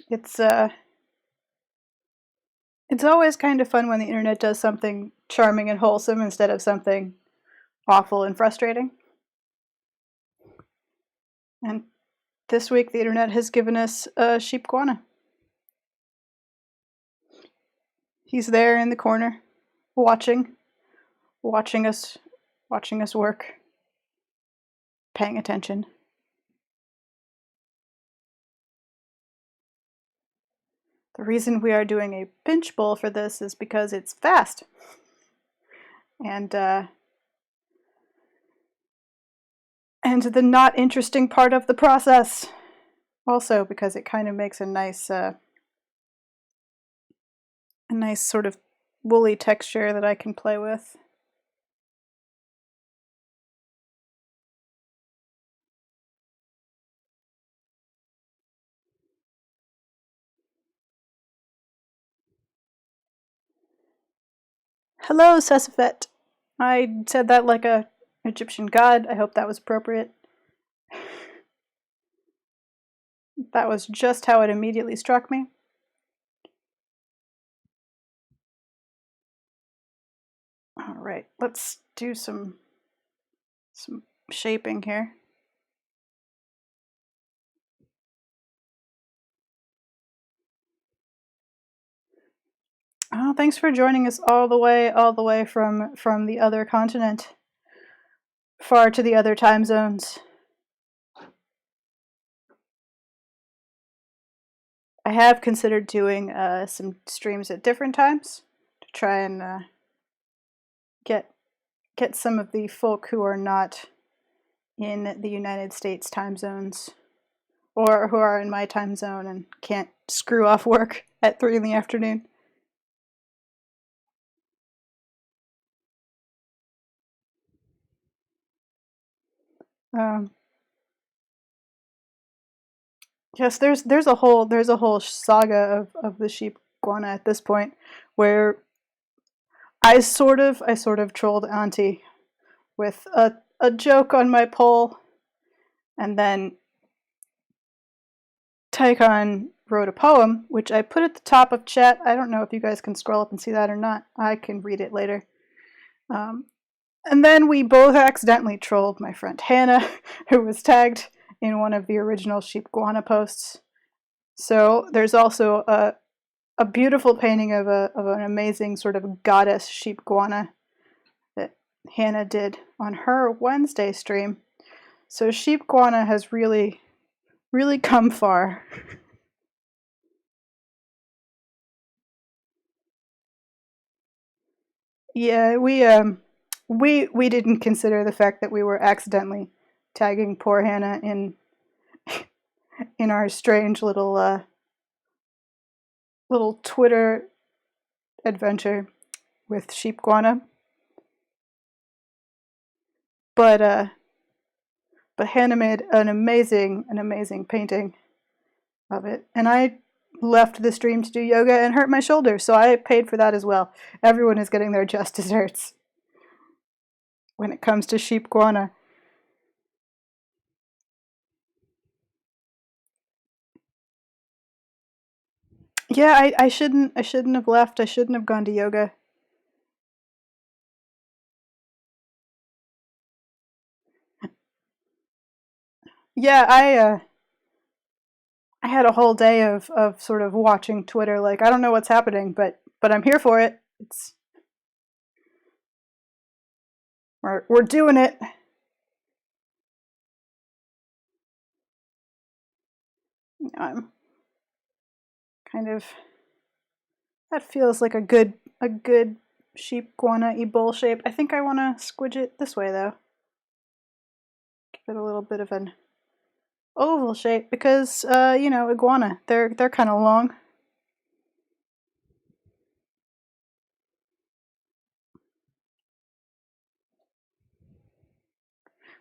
It's it's always kind of fun when the internet does something charming and wholesome instead of something awful and frustrating. And this week the internet has given us a Sheepguana. He's there in the corner, watching us work, paying attention. The reason we are doing a pinch bowl for this is because it's fast. And the not interesting part of the process. Also, because it kind of makes a nice sort of woolly texture that I can play with. Hello, Sesafet. I said that like a Egyptian god. I hope that was appropriate. That was just how it immediately struck me. All right, let's do some shaping here. Oh, thanks for joining us all the way from the other continent, far to the other time zones. I have considered doing some streams at different times to try and get some of the folk who are not in the United States time zones, or who are in my time zone and can't screw off work at 3 in the afternoon. Yes, there's a whole saga of the Sheepguana at this point, where I sort of trolled Auntie with a joke on my poll, and then Tycon wrote a poem, which I put at the top of chat. I don't know if you guys can scroll up and see that or not. I can read it later. And then we both accidentally trolled my friend Hannah, who was tagged in one of the original Sheepguana posts. So there's also a beautiful painting of an amazing sort of goddess Sheepguana that Hannah did on her Wednesday stream. So Sheepguana has really come far. Yeah, we didn't consider the fact that we were accidentally tagging poor Hannah in our strange little Twitter adventure with Sheepguana. But Hannah made an amazing painting of it, and I left the stream to do yoga and hurt my shoulder, so I paid for that as well. Everyone is getting their just desserts when it comes to Sheepguana. Yeah, I shouldn't have left. I shouldn't have gone to yoga. Yeah, I had a whole day of sort of watching Twitter. Like, I don't know what's happening, but I'm here for it. We're doing it. I'm kind of, that feels like a good Sheepguana-y bowl shape. I think I want to squidge it this way though. Give it a little bit of an oval shape because you know, iguana. They're kind of long.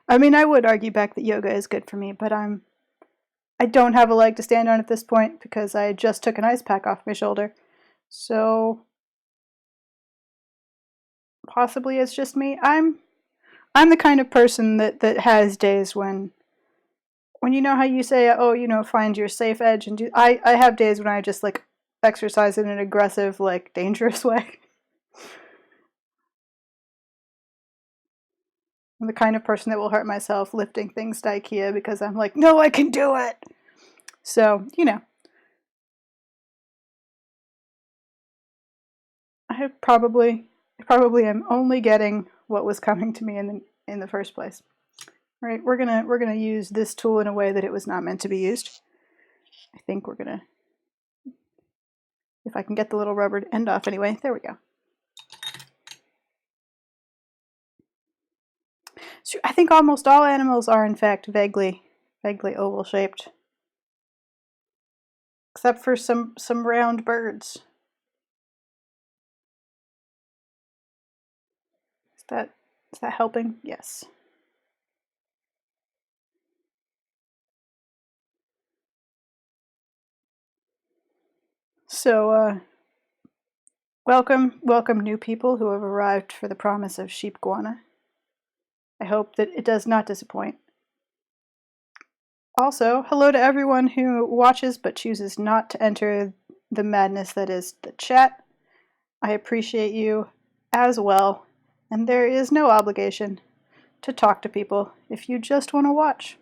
I mean, I would argue back that yoga is good for me, but I don't have a leg to stand on at this point because I just took an ice pack off my shoulder. So possibly it's just me. I'm the kind of person that has days when when you know how you say, oh, you know, find your safe edge and do, I have days when I just like exercise in an aggressive, like dangerous way. I'm the kind of person that will hurt myself lifting things to IKEA because I'm like, no, I can do it. So, you know, I probably am only getting what was coming to me in the first place. All right, we're gonna use this tool in a way that it was not meant to be used. I think we're gonna, if I can get the little rubber end off anyway. There we go. So I think almost all animals are in fact vaguely oval shaped, except for some round birds. Is that helping? Yes. So welcome new people who have arrived for the promise of Sheepguana. I hope that it does not disappoint. Also, hello to everyone who watches but chooses not to enter the madness that is the chat. I appreciate you as well, and there is no obligation to talk to people if you just want to watch.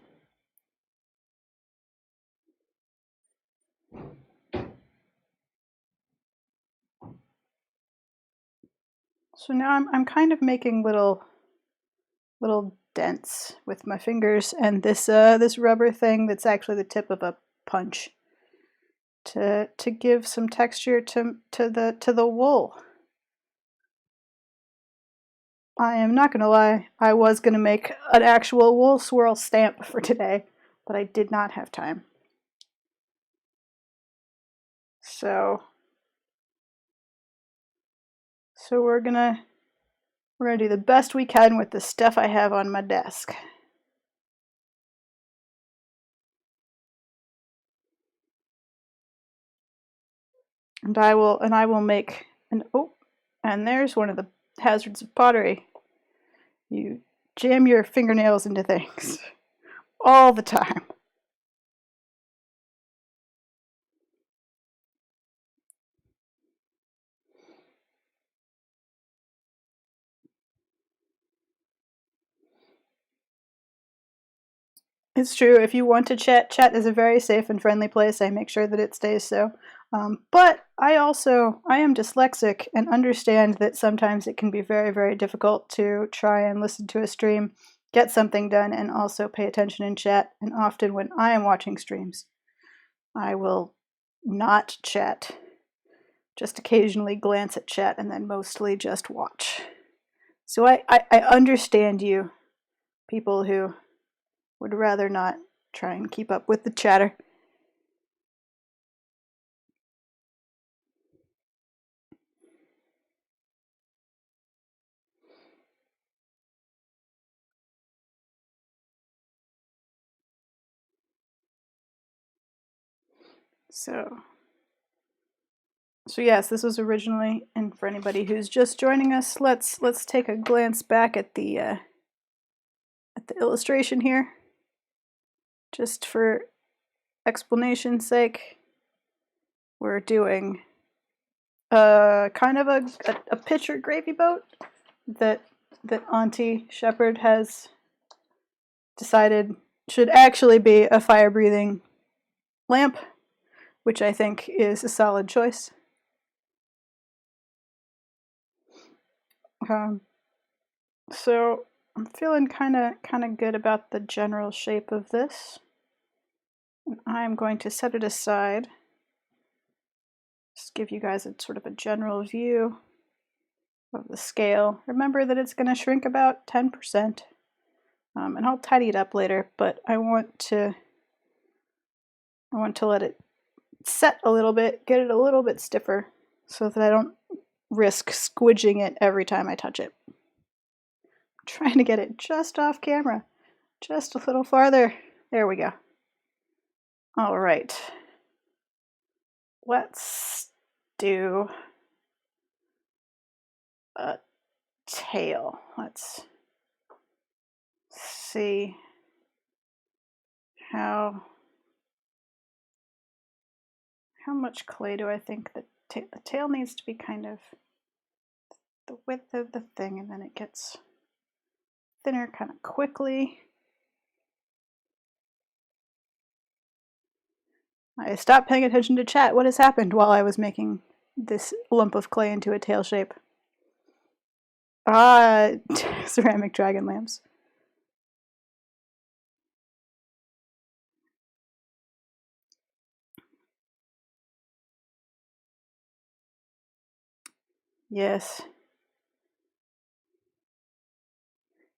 So now I'm kind of making little dents with my fingers and this rubber thing that's actually the tip of a punch to give some texture to the wool. I am not gonna lie, I was gonna make an actual wool swirl stamp for today, but I did not have time. So we're gonna do the best we can with the stuff I have on my desk. And I will make an, oh, and there's one of the hazards of pottery. You jam your fingernails into things all the time. It's true. If you want to chat is a very safe and friendly place. I make sure that it stays so. But I am dyslexic and understand that sometimes it can be very, very difficult to try and listen to a stream, get something done, and also pay attention in chat. And often when I am watching streams, I will not chat, just occasionally glance at chat, and then mostly just watch. So I understand you, people who would rather not try and keep up with the chatter. So yes, this was originally, and for anybody who's just joining us, let's take a glance back at the illustration here, just for explanation's sake. We're doing kind of a pitcher gravy boat that Auntie Shepherd has decided should actually be a fire-breathing lamp, which I think is a solid choice. So I'm feeling kind of good about the general shape of this. And I'm going to set it aside. Just give you guys a sort of a general view of the scale. Remember that it's going to shrink about 10%. And I'll tidy it up later, but I want to let it set a little bit, get it a little bit stiffer, so that I don't risk squidging it every time I touch it. I'm trying to get it just off camera, just a little farther. There we go. All right. Let's do a tail. Let's see how much clay do I think that the tail needs to be kind of the width of the thing, and then it gets thinner kind of quickly. I stopped paying attention to chat. What has happened while I was making this lump of clay into a tail shape? Ah, ceramic dragon lamps. Yes.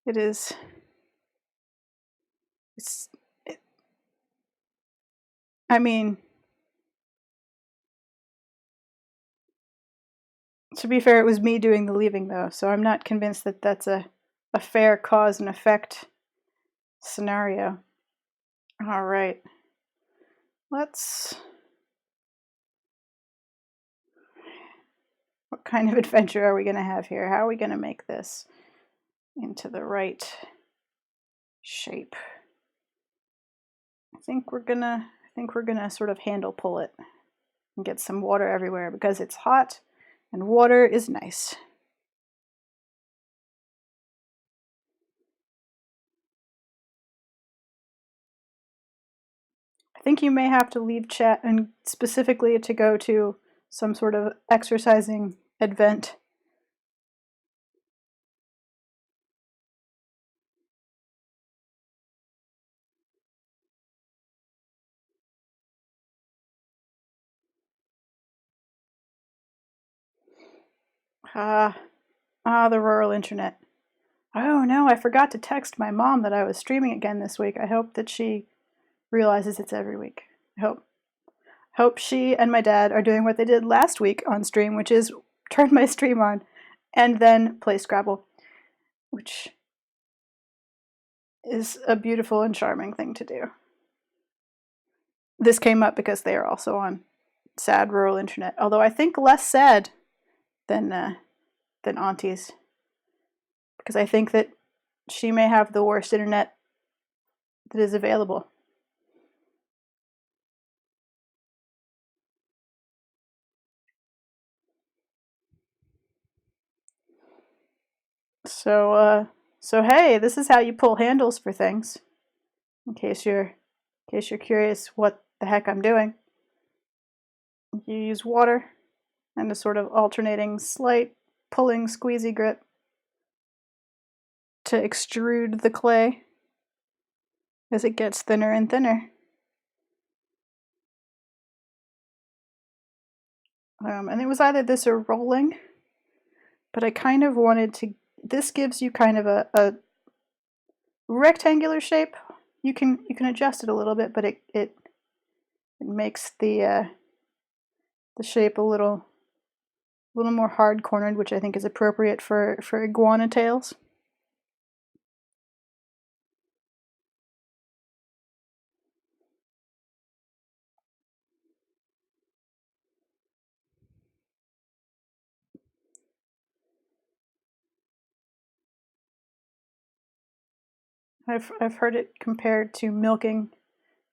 It is. I mean, to be fair, it was me doing the leaving, though, so I'm not convinced that that's a fair cause and effect scenario. All right. Let's... What kind of adventure are we going to have here? How are we going to make this into the right shape? I think we're gonna sort of handle pull it and get some water everywhere because it's hot and water is nice. I think you may have to leave chat and specifically to go to some sort of exercising event. The rural internet. Oh no, I forgot to text my mom that I was streaming again this week. I hope that she realizes it's every week. I hope she and my dad are doing what they did last week on stream, which is turn my stream on and then play Scrabble, which is a beautiful and charming thing to do. This came up because they are also on sad rural internet, although I think less sad than Auntie's, because I think that she may have the worst internet that is available. So hey, this is how you pull handles for things. In case you're curious what the heck I'm doing. You use water and a sort of alternating slight pulling squeezy grip to extrude the clay as it gets thinner and thinner. And it was either this or rolling, but I kind of wanted to... This gives you kind of a rectangular shape. You can adjust it a little bit, but it makes the shape a little more hard-cornered, which I think is appropriate for iguana tails. I've heard it compared to milking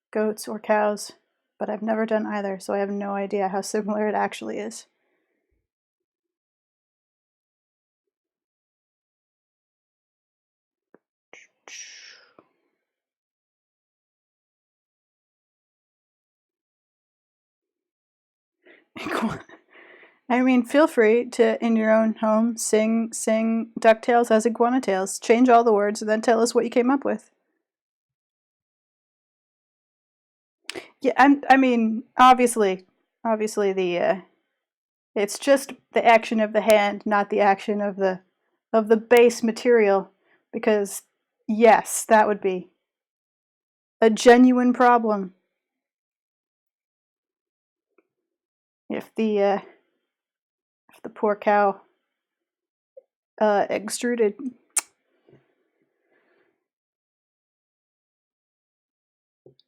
goats or cows, but I've never done either, so I have no idea how similar it actually is. I mean, feel free to, in your own home, sing DuckTales as Iguana Tales. Change all the words and then tell us what you came up with. Yeah, I mean, obviously the it's just the action of the hand, not the action of the base material, because yes, that would be a genuine problem if the poor cow extruded.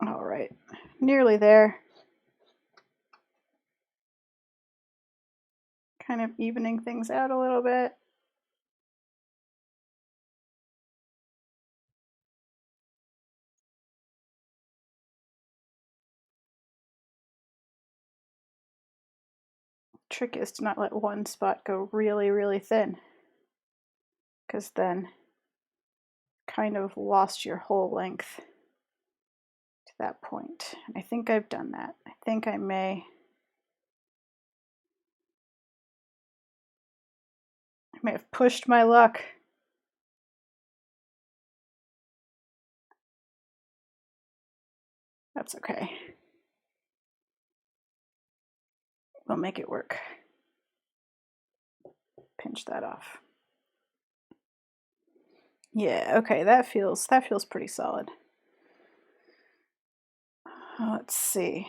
All right, nearly there. Kind of evening things out a little bit. Trick is to not let one spot go really, really thin, because then kind of lost your whole length to that point. And I think I've done that. I think I may have pushed my luck. That's okay. We'll make it work. Pinch that off. Yeah, okay, that feels pretty solid. Let's see.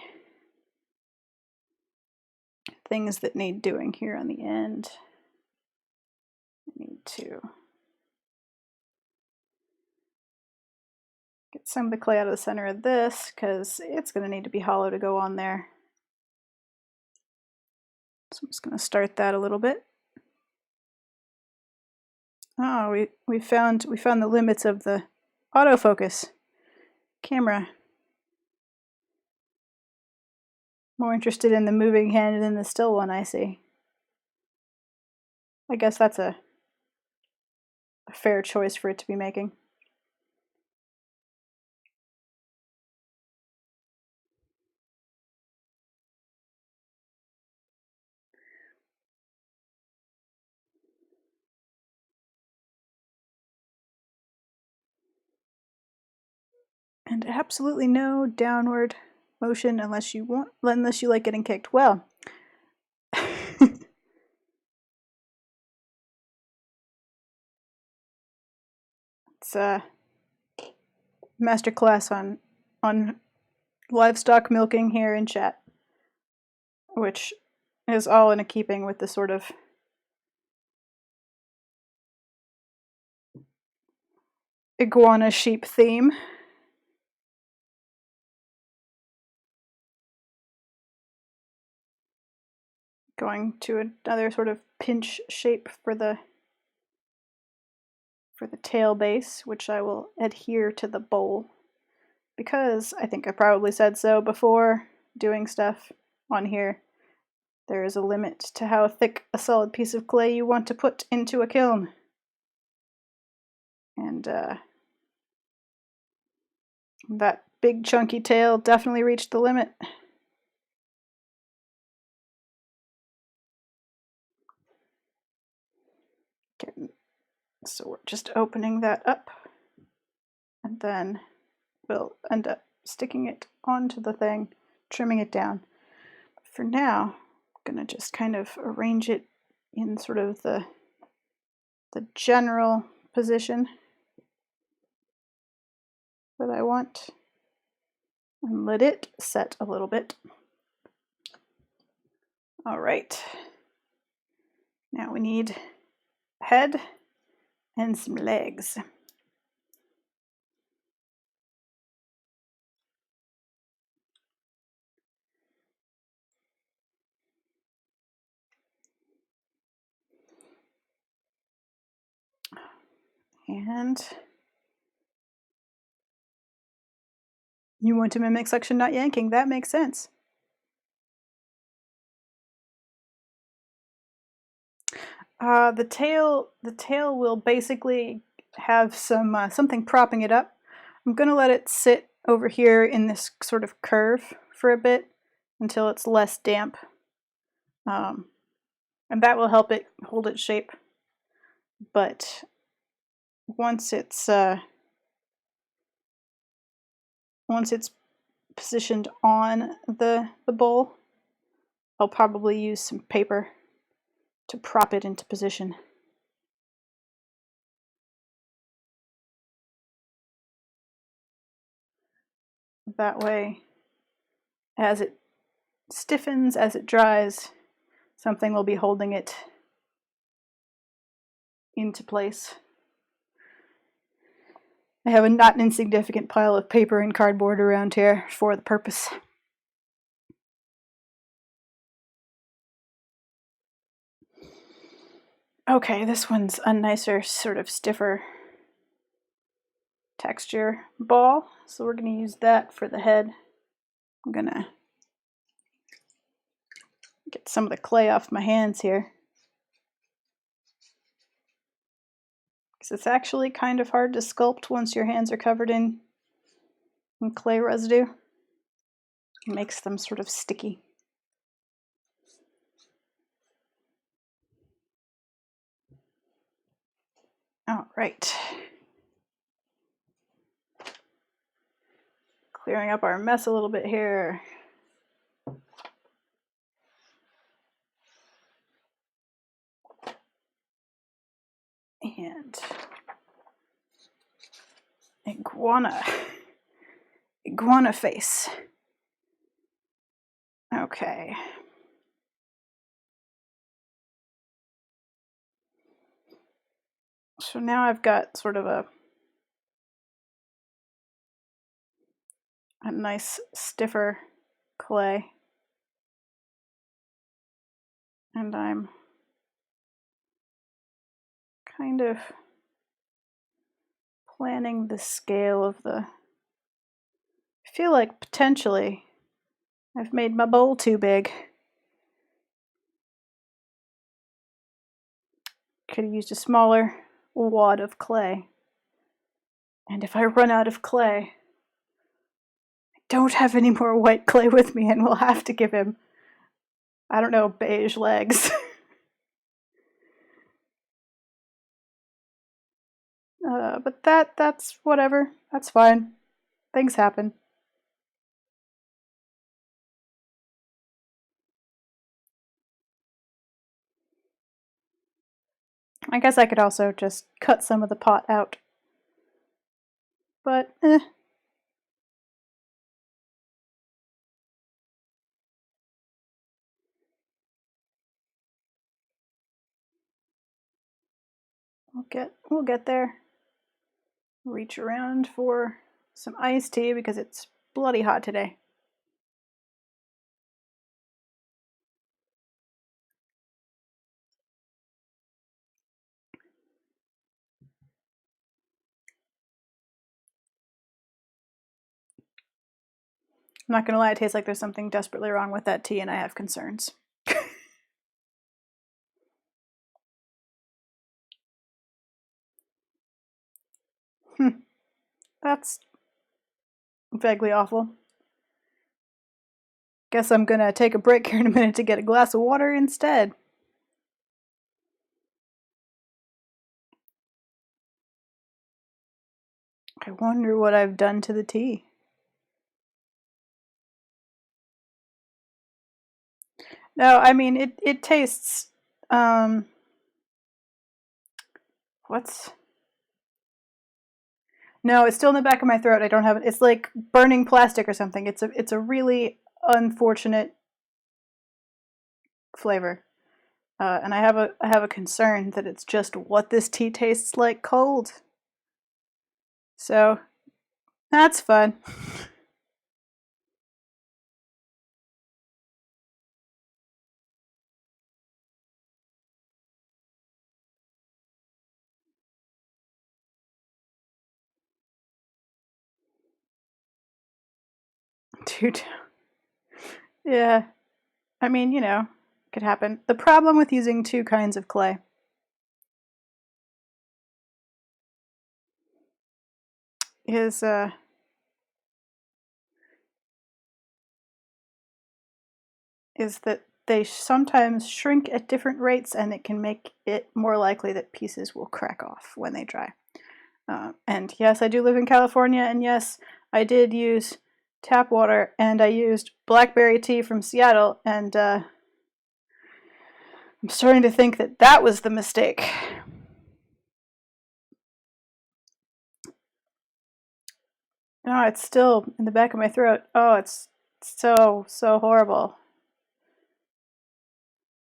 Things that need doing here on the end. I need to get some of the clay out of the center of this because it's going to need to be hollow to go on there. So I'm just going to start that a little bit. Oh, we found the limits of the autofocus camera. More interested in the moving hand than the still one, I see. I guess that's a fair choice for it to be making. And absolutely no downward motion unless you like getting kicked. Well, it's a masterclass on livestock milking here in chat, which is all in a keeping with the sort of iguana sheep theme. Going to another sort of pinch shape for the tail base, which I will adhere to the bowl, because I think I probably said so before doing stuff on here. There is a limit to how thick a solid piece of clay you want to put into a kiln. And that big chunky tail definitely reached the limit. Okay. So we're just opening that up, and then we'll end up sticking it onto the thing, trimming it down. For now, I'm gonna just kind of arrange it in sort of the general position that I want, and let it set a little bit. All right, now we need a head and some legs. And you want to mimic suction, not yanking. That makes sense. The tail will basically have some something propping it up. I'm gonna let it sit over here in this sort of curve for a bit until it's less damp, and that will help it hold its shape. But once it's positioned on the bowl, I'll probably use some paper to prop it into position. That way, as it stiffens, as it dries, something will be holding it into place. I have a not insignificant pile of paper and cardboard around here for the purpose. Okay, this one's a nicer, sort of stiffer texture ball, so we're going to use that for the head. I'm going to Get some of the clay off my hands here. Because it's actually kind of hard to sculpt once your hands are covered in clay residue. It makes them sort of sticky. All right. Clearing up our mess a little bit here. And iguana face. Okay. So now I've got sort of a nice stiffer clay. And I'm kind of planning the scale of the... I feel like potentially I've made my bowl too big. Could have used a smaller wad of clay. And if I run out of clay, I don't have any more white clay with me and we'll have to give him, I don't know, beige legs. But that's whatever. That's fine. Things happen. I guess I could also just cut some of the pot out. But, We'll get there. Reach around for some iced tea because it's bloody hot today. I'm not gonna lie, it tastes like there's something desperately wrong with that tea and I have concerns. That's vaguely awful. Guess I'm gonna take a break here in a minute to get a glass of water instead. I wonder what I've done to the tea. No, I mean, it tastes, what's... No, it's still in the back of my throat. I don't have it. It's like burning plastic or something. It's a really unfortunate flavor. And I have a concern that it's just what this tea tastes like cold. So, that's fun. Dude. Yeah. I mean, you know, it could happen. The problem with using two kinds of clay is that they sometimes shrink at different rates and it can make it more likely that pieces will crack off when they dry. And yes, I do live in California, and yes, I did use tap water, and I used blackberry tea from Seattle, and I'm starting to think that that was the mistake. No, it's still in the back of my throat. Oh, it's so horrible.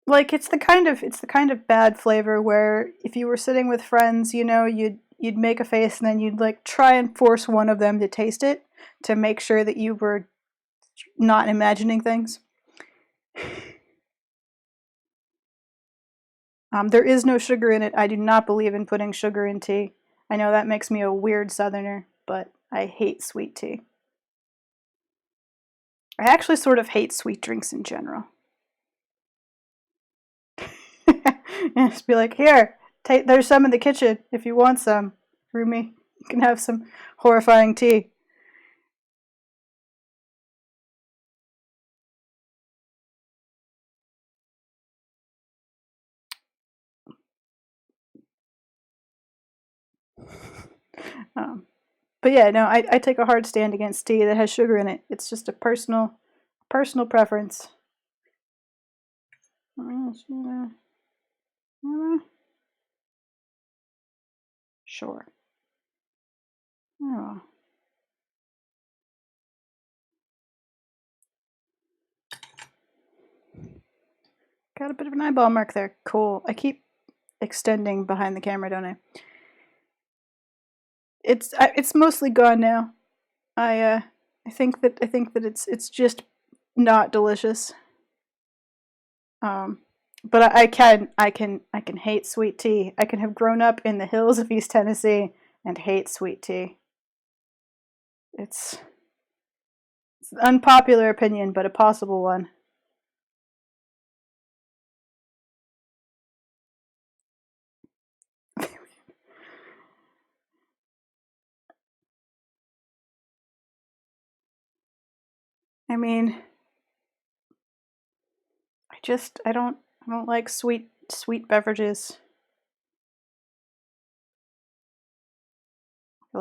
Like it's the kind of bad flavor where if you were sitting with friends, you know, you'd make a face and then you'd like try and force one of them to taste it to make sure that you were not imagining things. There is no sugar in it. I do not believe in putting sugar in tea. I know that makes me a weird southerner, but I hate sweet tea. I actually sort of hate sweet drinks in general. And just be like, here, there's some in the kitchen if you want some. Rumi, you can have some horrifying tea. But yeah, no, I take a hard stand against tea that has sugar in it. It's just a personal preference. Sure. Oh. Got a bit of an eyeball mark there. Cool. I keep extending behind the camera, don't I? It's mostly gone now. I think that it's just not delicious. But I can hate sweet tea. I can have grown up in the hills of East Tennessee and hate sweet tea. It's an unpopular opinion, but a possible one. I mean, I don't like sweet beverages. I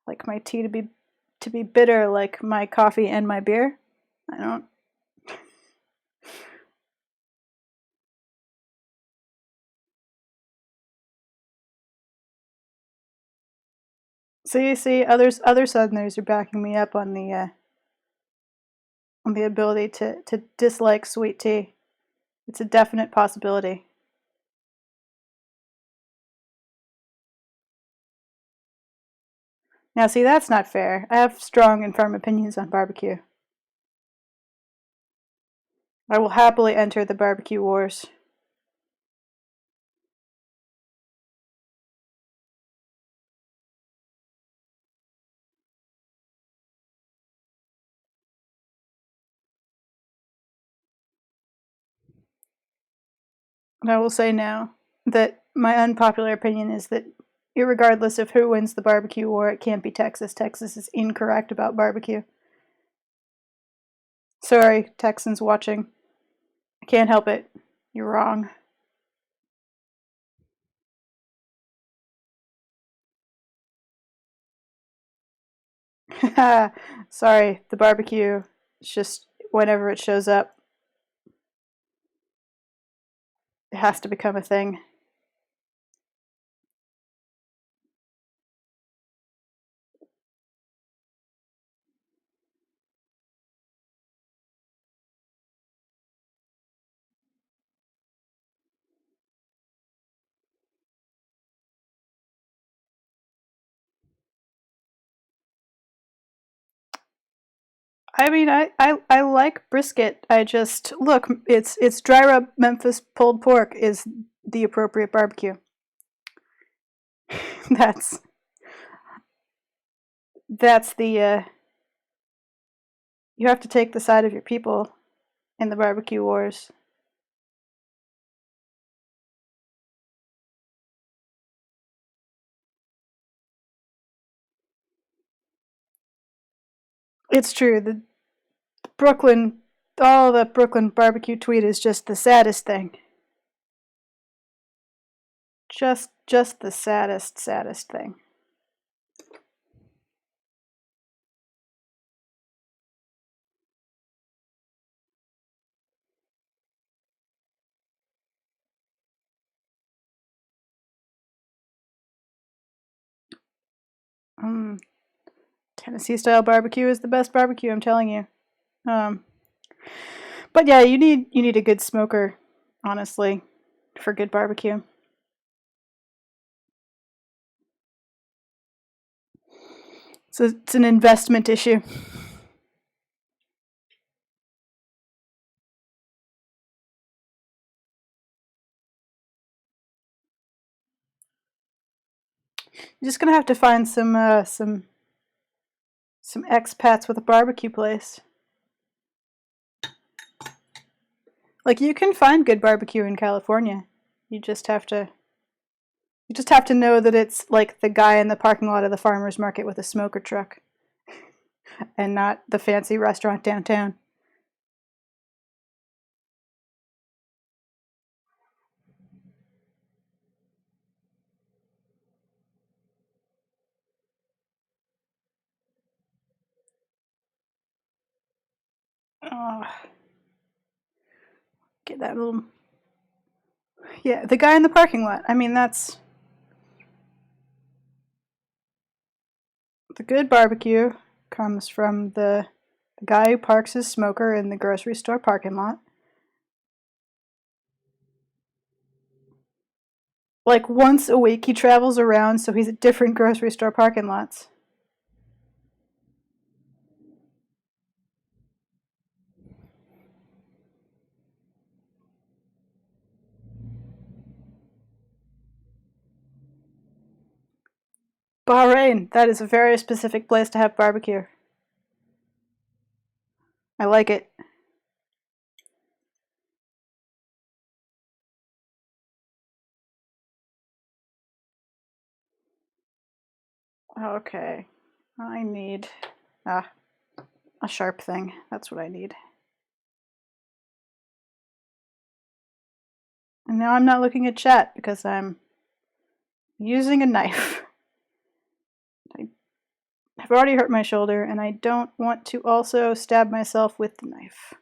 like my tea to be bitter like my coffee and my beer. I don't. See, other Southerners are backing me up on the ability to dislike sweet tea. It's a definite possibility. Now, see, that's not fair. I have strong and firm opinions on barbecue. I will happily enter the barbecue wars. And I will say now that my unpopular opinion is that irregardless of who wins the barbecue war, it can't be Texas. Texas is incorrect about barbecue. Sorry, Texans watching. I can't help it. You're wrong. Sorry, the barbecue. It's just whenever it shows up, it has to become a thing. I mean, I like brisket. I just look. It's dry rub Memphis pulled pork is the appropriate barbecue. that's that's the you have to take the side of your people in the barbecue wars. It's true. The Brooklyn, all the Brooklyn barbecue tweet is just the saddest thing. Just the saddest thing. Tennessee style barbecue is the best barbecue. I'm telling you. Um, but yeah, you need a good smoker, honestly, for good barbecue. So it's an investment issue. You're just gonna have to find some expats with a barbecue place. Like, you can find good barbecue in California. You just have to know that it's like the guy in the parking lot of the farmer's market with a smoker truck and not the fancy restaurant downtown. Oh, get that little... Yeah, the guy in the parking lot. I mean, that's... The good barbecue comes from the guy who parks his smoker in the grocery store parking lot. Like, once a week he travels around, so he's at different grocery store parking lots. Bahrain, that is a very specific place to have barbecue. I like it. Okay, I need a sharp thing. That's what I need. And now I'm not looking at chat because I'm using a knife. I've already hurt my shoulder, and I don't want to also stab myself with the knife.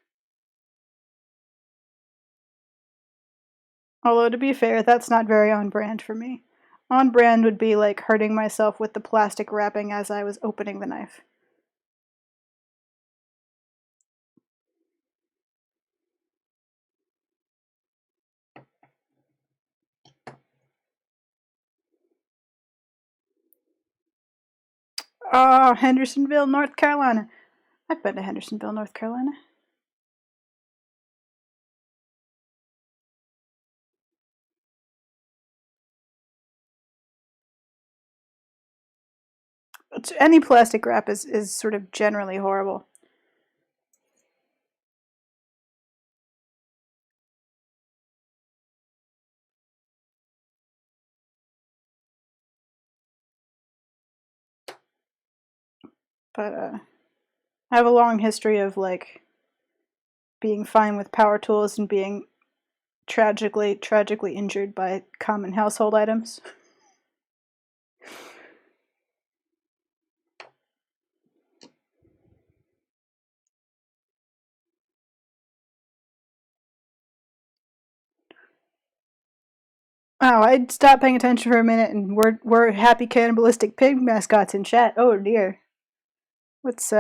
Although, to be fair, that's not very on brand for me. On brand would be like hurting myself with the plastic wrapping as I was opening the knife. Oh, Hendersonville, North Carolina. I've been to Hendersonville, North Carolina. Any plastic wrap is sort of generally horrible. But I have a long history of like being fine with power tools and being tragically injured by common household items. Oh, I stopped paying attention for a minute, and we're happy cannibalistic pig mascots in chat. Oh dear, what's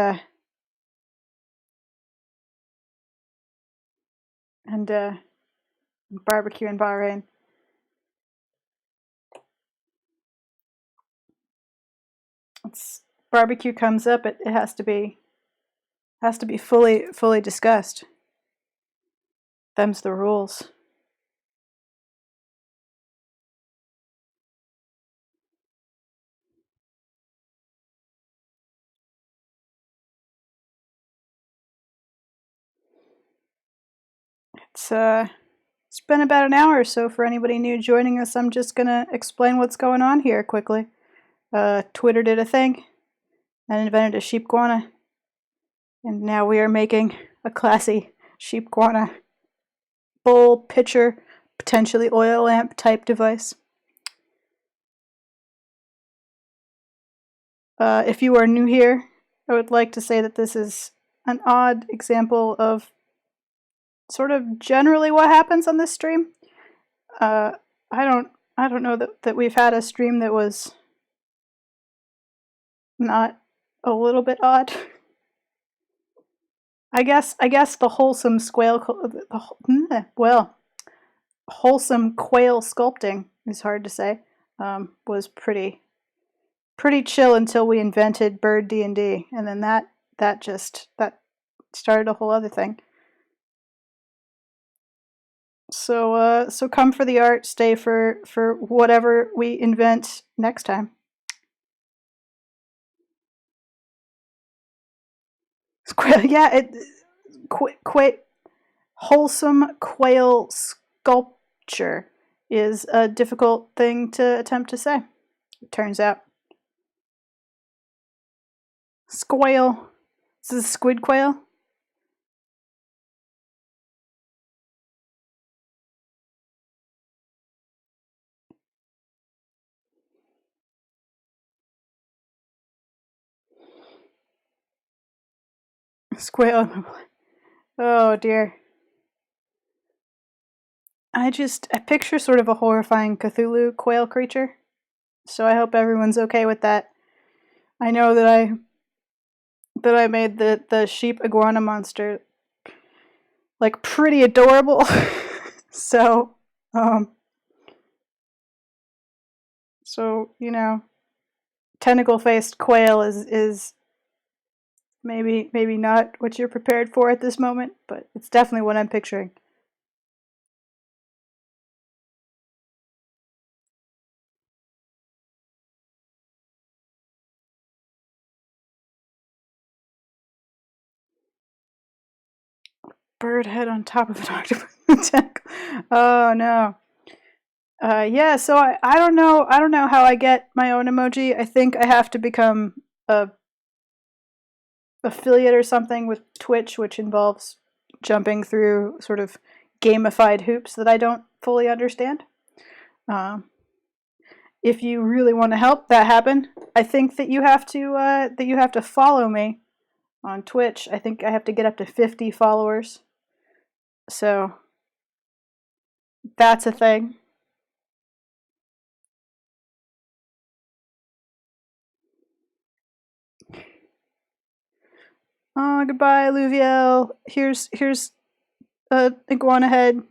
and barbecue in Bahrain. It's barbecue comes up, it has to be fully discussed. Them's the rules. It's been about an hour, so for anybody new joining us, I'm just gonna explain what's going on here quickly. Twitter did a thing and invented a Sheepguana, and now we are making a classy Sheepguana bowl, pitcher, potentially oil lamp type device. If you are new here, I would like to say that this is an odd example of sort of generally what happens on this stream. I don't know that we've had a stream that was not a little bit odd. I guess the wholesome wholesome quail sculpting is hard to say. Was pretty chill until we invented Bird D&D, and then that started a whole other thing. So come for the art, stay for whatever we invent next time. Yeah, wholesome quail sculpture is a difficult thing to attempt to say, it turns out. Squail. This is squid quail. Squail. Oh dear. I picture sort of a horrifying Cthulhu quail creature. So I hope everyone's okay with that. I know that I made the sheep iguana monster like pretty adorable. So you know, tentacle-faced quail is maybe not what you're prepared for at this moment, but it's definitely what I'm picturing. Bird head on top of an octopus tentacle. Oh no. Yeah, so I don't know how I get my own emoji. I think I have to become a affiliate or something with Twitch, which involves jumping through sort of gamified hoops that I don't fully understand. If you really want to help that happen, I think that you have to follow me on Twitch. I think I have to get up to 50 followers. So that's a thing. Oh, goodbye, Luviel. Here's a iguana head.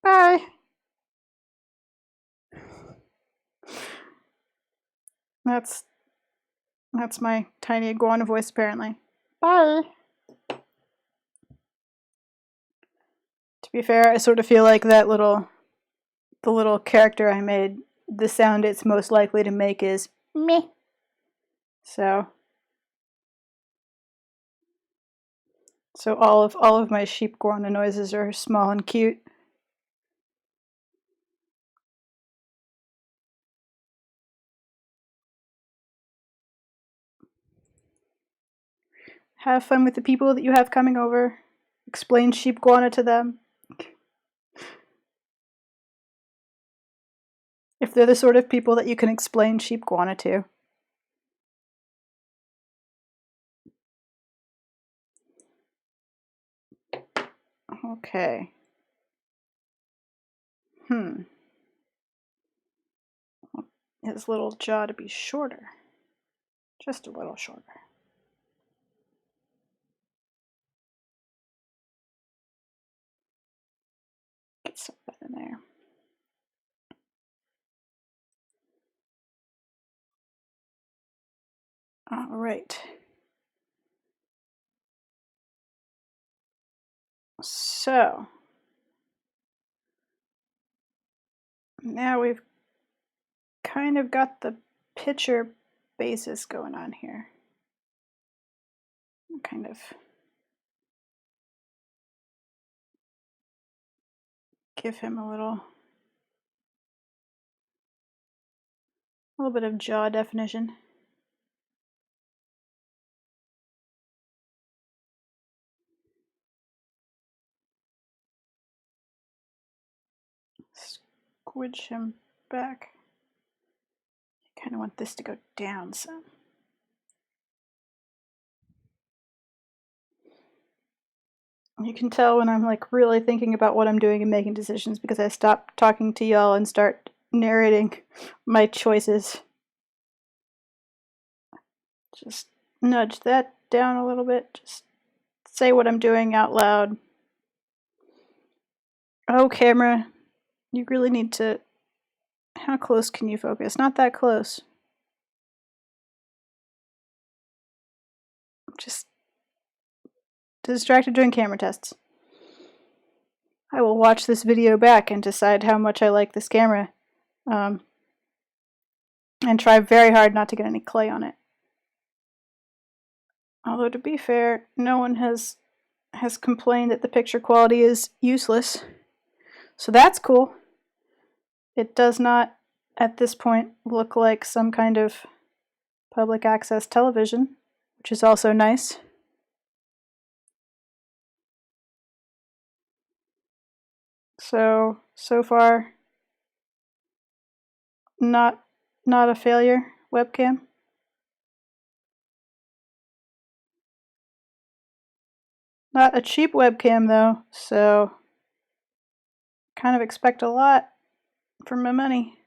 Bye. That's my tiny iguana voice, apparently. Bye. To be fair, I sort of feel like the little character I made, the sound it's most likely to make is meh. So all of my sheepguana noises are small and cute. Have fun with the people that you have coming over. Explain sheepguana to them. If they're the sort of people that you can explain sheepguana to. Okay. His little jaw to be shorter. Just a little shorter. Get some of that in there. All right. So now we've kind of got the picture basis going on here. Kind of give him a little bit of jaw definition. Squidge him back. I kind of want this to go down some. You can tell when I'm like really thinking about what I'm doing and making decisions because I stop talking to y'all and start narrating my choices. Just nudge that down a little bit. Just say what I'm doing out loud. Oh, camera, you really need to... How close can you focus? Not that close. I'm just distracted doing camera tests. I will watch this video back and decide how much I like this camera. And try very hard not to get any clay on it. Although, to be fair, no one has has complained that the picture quality is useless. So that's cool. It does not, at this point, look like some kind of public access television, which is also nice. So far, not a failure webcam. Not a cheap webcam though, so kind of expect a lot for my money.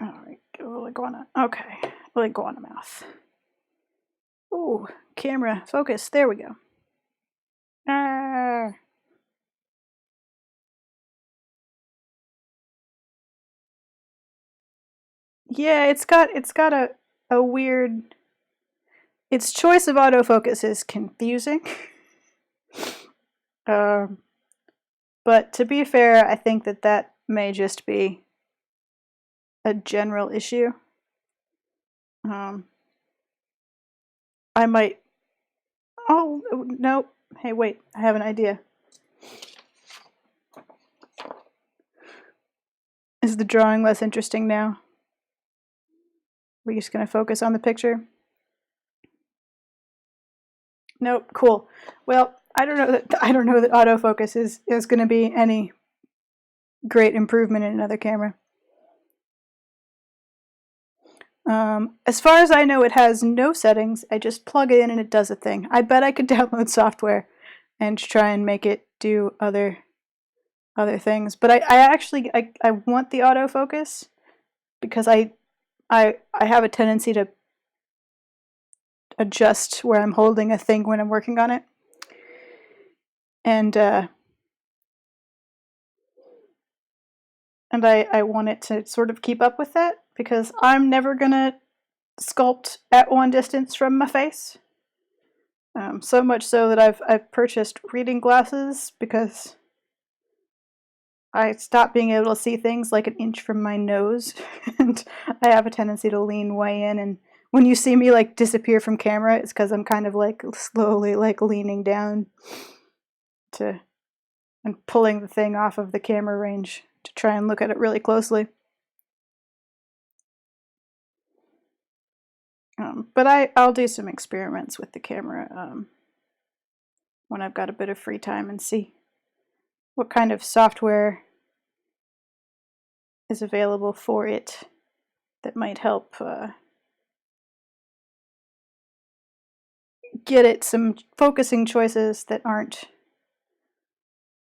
Alright, go iguana. Okay, iguana mouth. Ooh, camera, focus, there we go. Ah. Yeah, it's got a weird... Its choice of autofocus is confusing. But to be fair, I think that may just be a general issue. I might... Oh, no. Hey, wait, I have an idea. Is the drawing less interesting now? We're just going to focus on the picture? Nope, cool. Well, I don't know that autofocus is going to be any great improvement in another camera. As far as I know, it has no settings. I just plug it in and it does a thing. I bet I could download software and try and make it do other things. But I actually want the autofocus because I have a tendency to adjust where I'm holding a thing when I'm working on it. And I want it to sort of keep up with that because I'm never gonna sculpt at one distance from my face. So much so that I've purchased reading glasses because I stopped being able to see things like an inch from my nose, and I have a tendency to lean way in. And when you see me like disappear from camera, it's because I'm kind of like slowly like leaning down to and pulling the thing off of the camera range to try and look at it really closely. But I'll do some experiments with the camera when I've got a bit of free time and see what kind of software is available for it that might help get it some focusing choices that aren't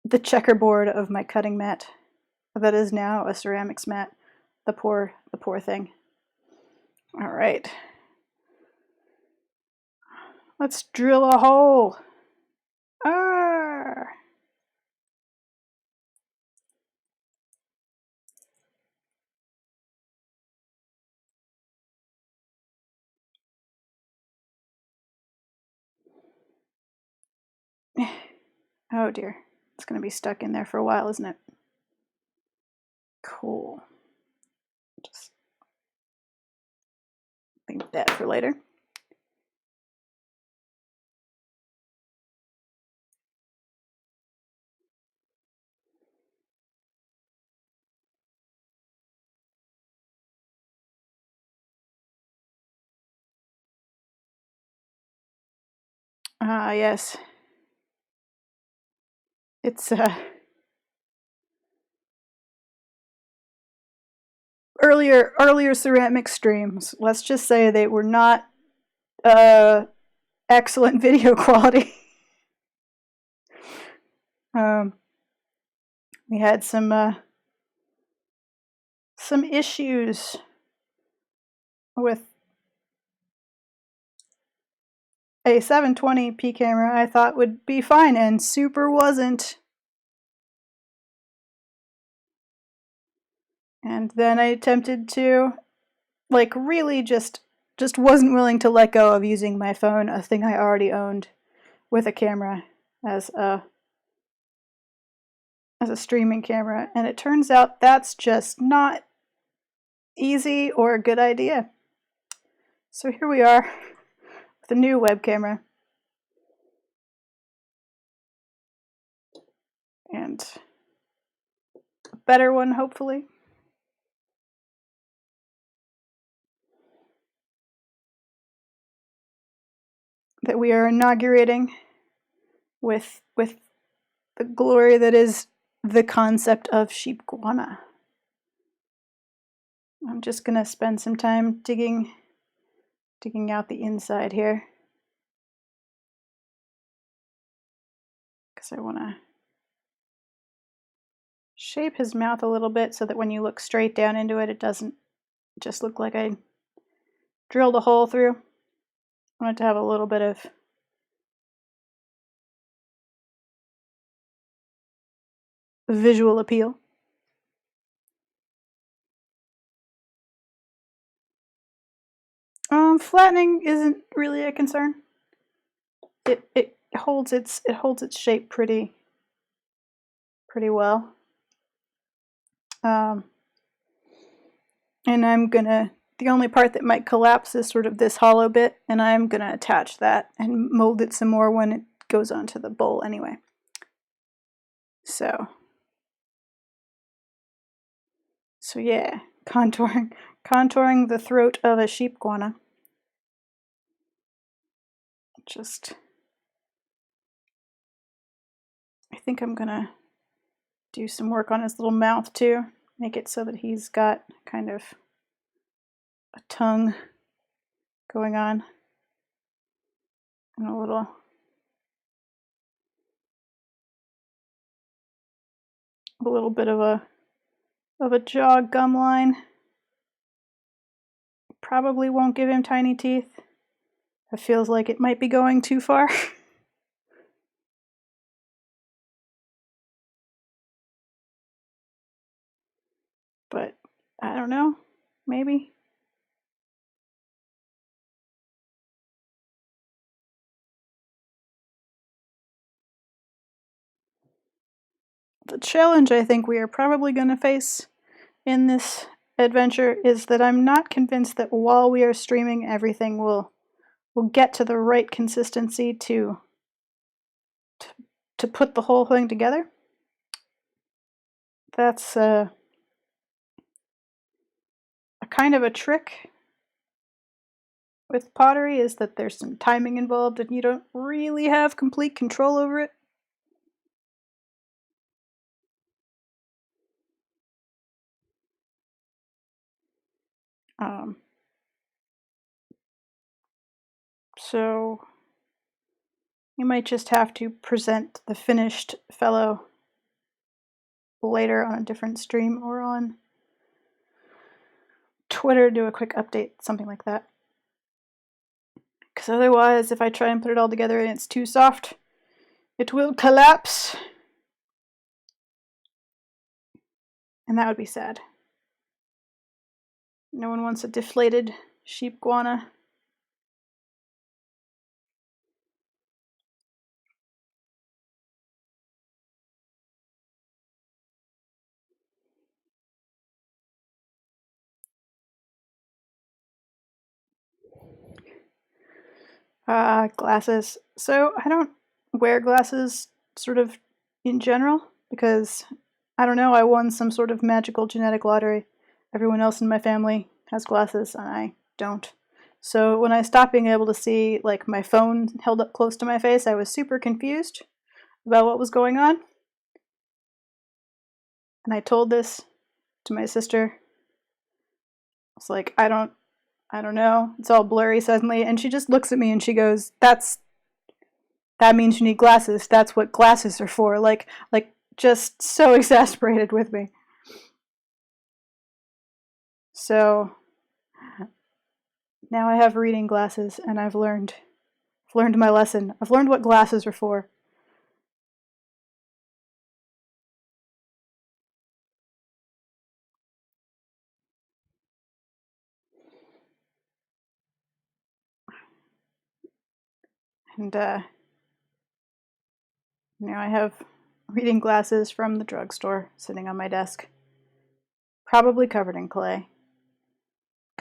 the checkerboard of my cutting mat that is now a ceramics mat. The poor thing. All right. Let's drill a hole. Ah! Oh dear. It's going to be stuck in there for a while, isn't it? Cool. Just leave that for later. Ah, yes. It's earlier ceramic streams. Let's just say they were not excellent video quality. We had some issues with a 720p camera I thought would be fine, and super wasn't. And then I attempted to, like, really just wasn't willing to let go of using my phone, a thing I already owned, with a camera as a streaming camera, and it turns out that's just not easy or a good idea. So here we are with a new web camera. And a better one, hopefully. That we are inaugurating with the glory that is the concept of Sheepguana. I'm just gonna spend some time digging out the inside here, because I want to shape his mouth a little bit so that when you look straight down into it, it doesn't just look like I drilled a hole through. I want it to have a little bit of visual appeal. Flattening isn't really a concern. It holds its shape pretty well. And the only part that might collapse is sort of this hollow bit, and I'm gonna attach that and mold it some more when it goes onto the bowl anyway. So yeah, contouring the throat of a sheepguana. I think I'm gonna do some work on his little mouth too, make it so that he's got kind of a tongue going on, and a little bit of a jaw gum line. Probably won't give him tiny teeth. It feels like it might be going too far. But I don't know, maybe. The challenge I think we are probably going to face in this adventure is that I'm not convinced that while we are streaming, everything will get to the right consistency to put the whole thing together. That's a kind of a trick with pottery, is that there's some timing involved and you don't really have complete control over it. So you might just have to present the finished fellow later on a different stream or on Twitter, do a quick update, something like that. Because otherwise, if I try and put it all together and it's too soft, it will collapse. And that would be sad. No one wants a deflated sheepguana. Glasses. So I don't wear glasses sort of in general because, I don't know, I won some sort of magical genetic lottery. Everyone else in my family has glasses and I don't. So when I stopped being able to see like my phone held up close to my face, I was super confused about what was going on. And I told this to my sister. I was like, I don't know. It's all blurry suddenly. And she just looks at me and she goes, that means you need glasses. That's what glasses are for. Like just so exasperated with me. So now I have reading glasses and I've learned my lesson. I've learned what glasses are for. And now I have reading glasses from the drugstore sitting on my desk, probably covered in clay.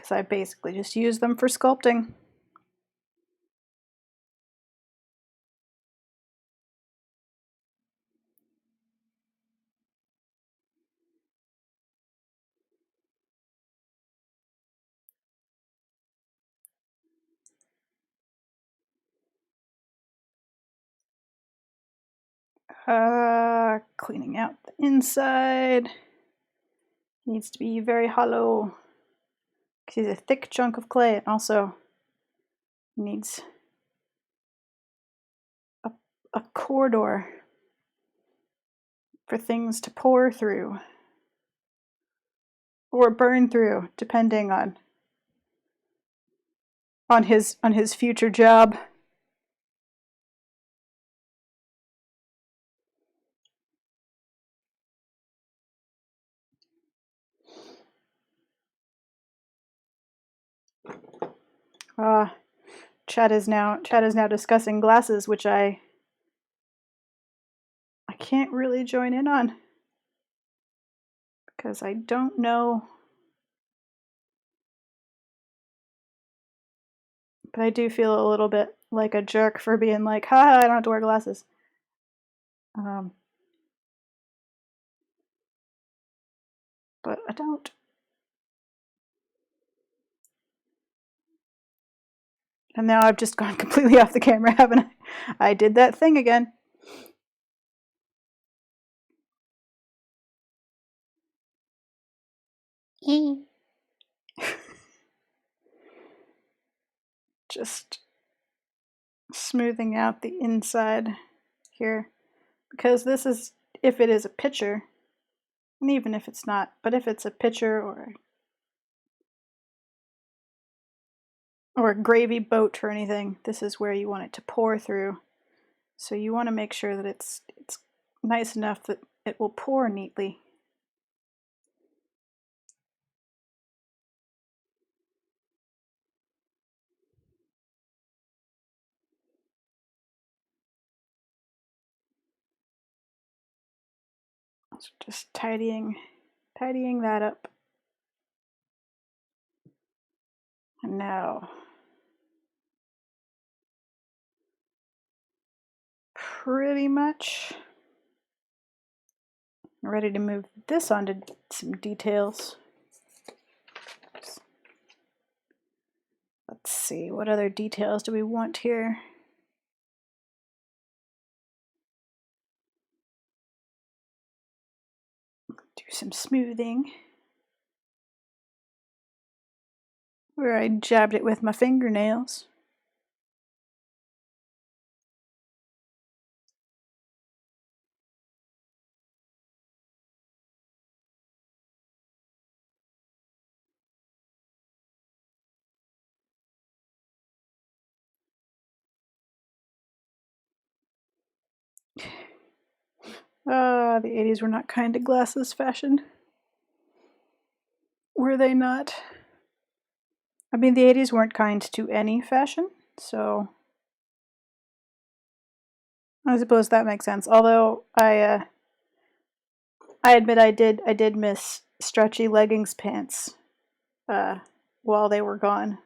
because I basically just use them for sculpting. Cleaning out the inside. Needs to be very hollow because he's a thick chunk of clay, and also needs a corridor for things to pour through or burn through, depending on his future job. Chad is now discussing glasses, which I can't really join in on because I don't know, but I do feel a little bit like a jerk for being like, haha, I don't have to wear glasses. But I don't. And now I've just gone completely off the camera, haven't I? I did that thing again. Just smoothing out the inside here, because this is, if it is a picture, and even if it's not, but if it's a picture or a gravy boat or anything, this is where you want it to pour through. So you want to make sure that it's nice enough that it will pour neatly. So just tidying that up. And now, pretty much ready to move this onto some details. Let's see, what other details do we want here? Do some smoothing. Where I jabbed it with my fingernails. The 80s were not kind to glasses fashion. Were they not? I mean, the 80s weren't kind to any fashion, so I suppose that makes sense. Although I admit I did miss stretchy leggings pants while they were gone.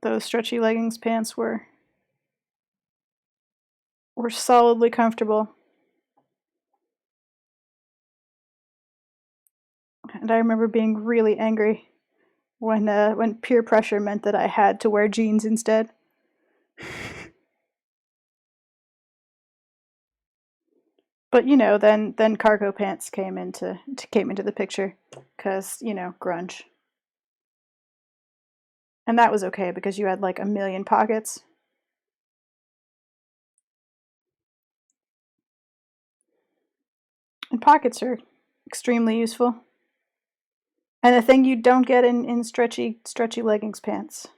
Those stretchy leggings pants were solidly comfortable. And I remember being really angry when peer pressure meant that I had to wear jeans instead. But you know, then cargo pants came into the picture, because you know, grunge. And that was okay because you had like a million pockets. And pockets are extremely useful. And a thing you don't get in stretchy leggings pants,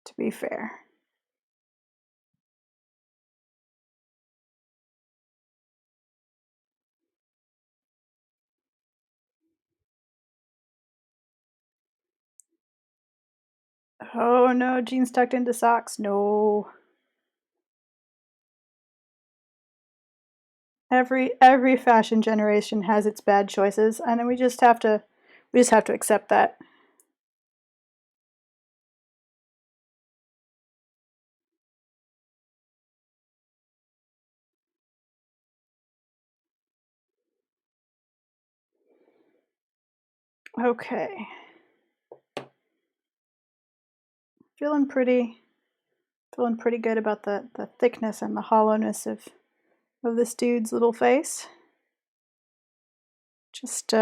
to be fair. Oh no, jeans tucked into socks. No. Every fashion generation has its bad choices, and we just have to accept that. Okay. Feeling pretty good about the thickness and the hollowness of this dude's little face. Just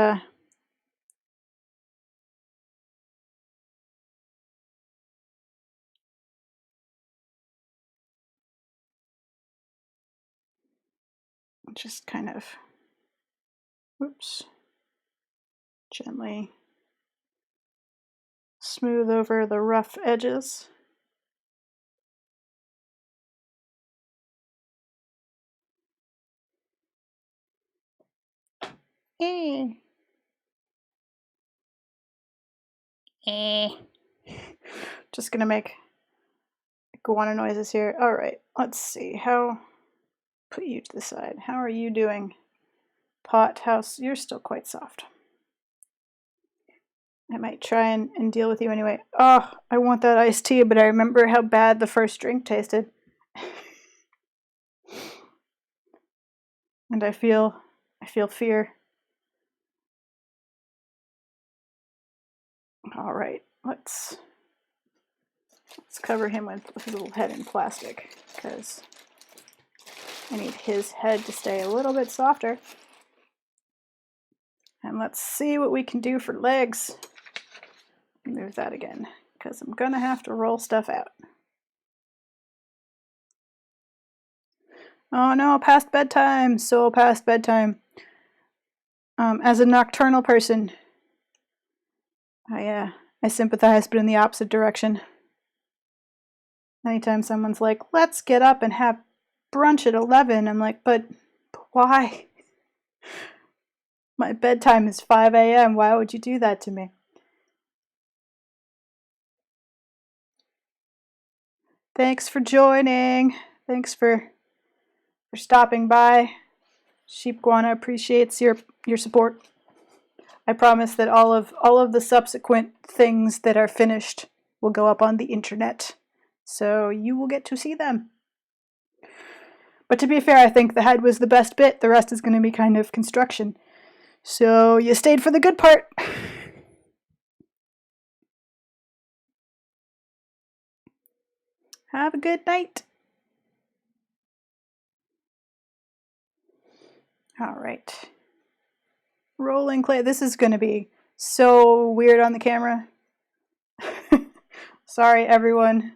kind of, oops, gently smooth over the rough edges. Eh. Eh. Just gonna make iguana noises here. All right, let's see. How put you to the side. How are you doing? Pot house, you're still quite soft. I might try and deal with you anyway. Oh, I want that iced tea, but I remember how bad the first drink tasted. And I feel fear. All right, let's cover him with his little head in plastic, because I need his head to stay a little bit softer. And let's see what we can do for legs. Move that again, because I'm gonna have to roll stuff out. Oh no, past bedtime, so past bedtime. As a nocturnal person, I sympathize, but in the opposite direction. Anytime someone's like, let's get up and have brunch at 11, I'm like, but why? My bedtime is 5 a.m. Why would you do that to me? Thanks for joining. Thanks for stopping by. Sheepguana appreciates your support. I promise that all of the subsequent things that are finished will go up on the internet, so you will get to see them. But to be fair, I think the head was the best bit. The rest is going to be kind of construction. So you stayed for the good part. Have a good night. All right. Rolling clay. This is going to be so weird on the camera. Sorry, everyone.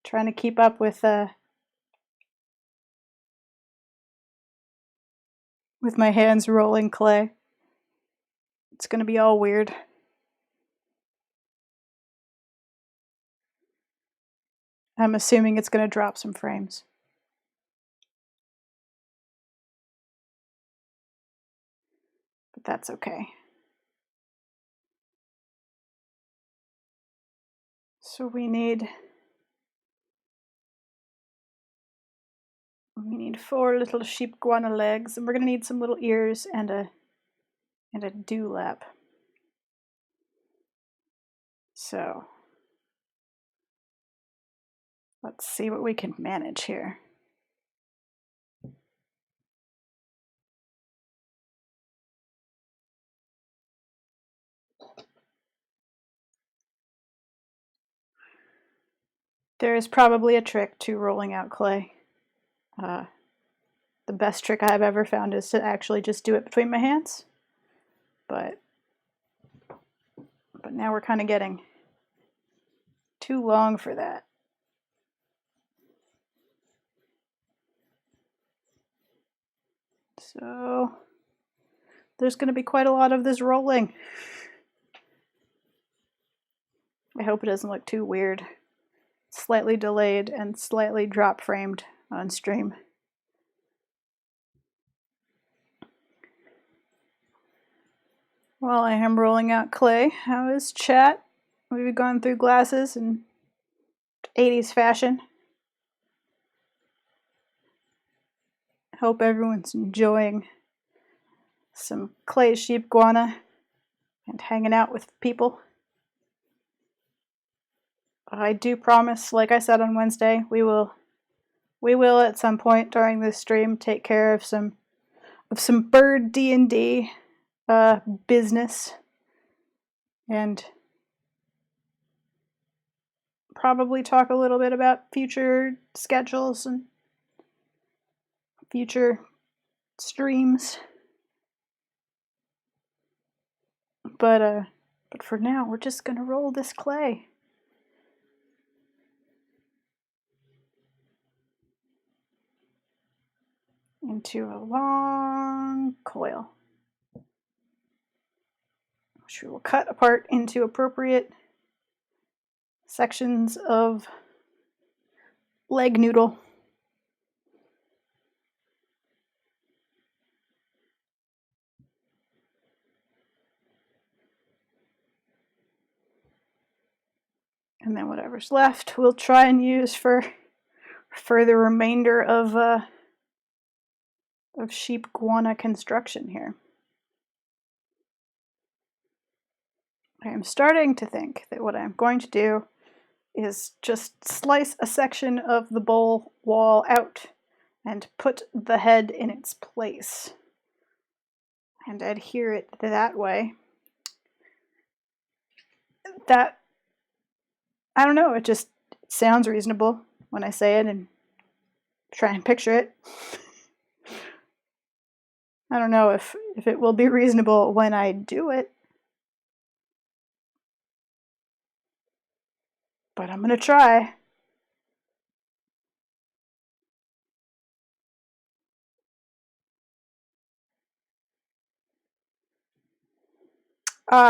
Trying to keep up with my hands rolling clay. It's going to be all weird. I'm assuming it's going to drop some frames. But that's okay. So we need 4 little sheepguana legs, and we're going to need some little ears and a dewlap. So let's see what we can manage here. There is probably a trick to rolling out clay. The best trick I've ever found is to actually just do it between my hands. But now we're kind of getting too long for that. So there's going to be quite a lot of this rolling. I hope it doesn't look too weird. Slightly delayed and slightly drop framed on stream. While I am rolling out clay, how is chat? We've gone through glasses and 80s fashion. Hope everyone's enjoying some clay sheepguana and hanging out with people. I do promise, like I said on Wednesday, we will at some point during this stream take care of some bird D&D business, and probably talk a little bit about future schedules and future streams. But for now, we're just gonna roll this clay into a long coil, which we will cut apart into appropriate sections of leg noodle. And then whatever's left, we'll try and use for the remainder of Sheepguana construction here. I am starting to think that what I'm going to do is just slice a section of the bowl wall out and put the head in its place and adhere it that way. That, I don't know, it just sounds reasonable when I say it and try and picture it. I don't know if it will be reasonable when I do it, but I'm gonna try.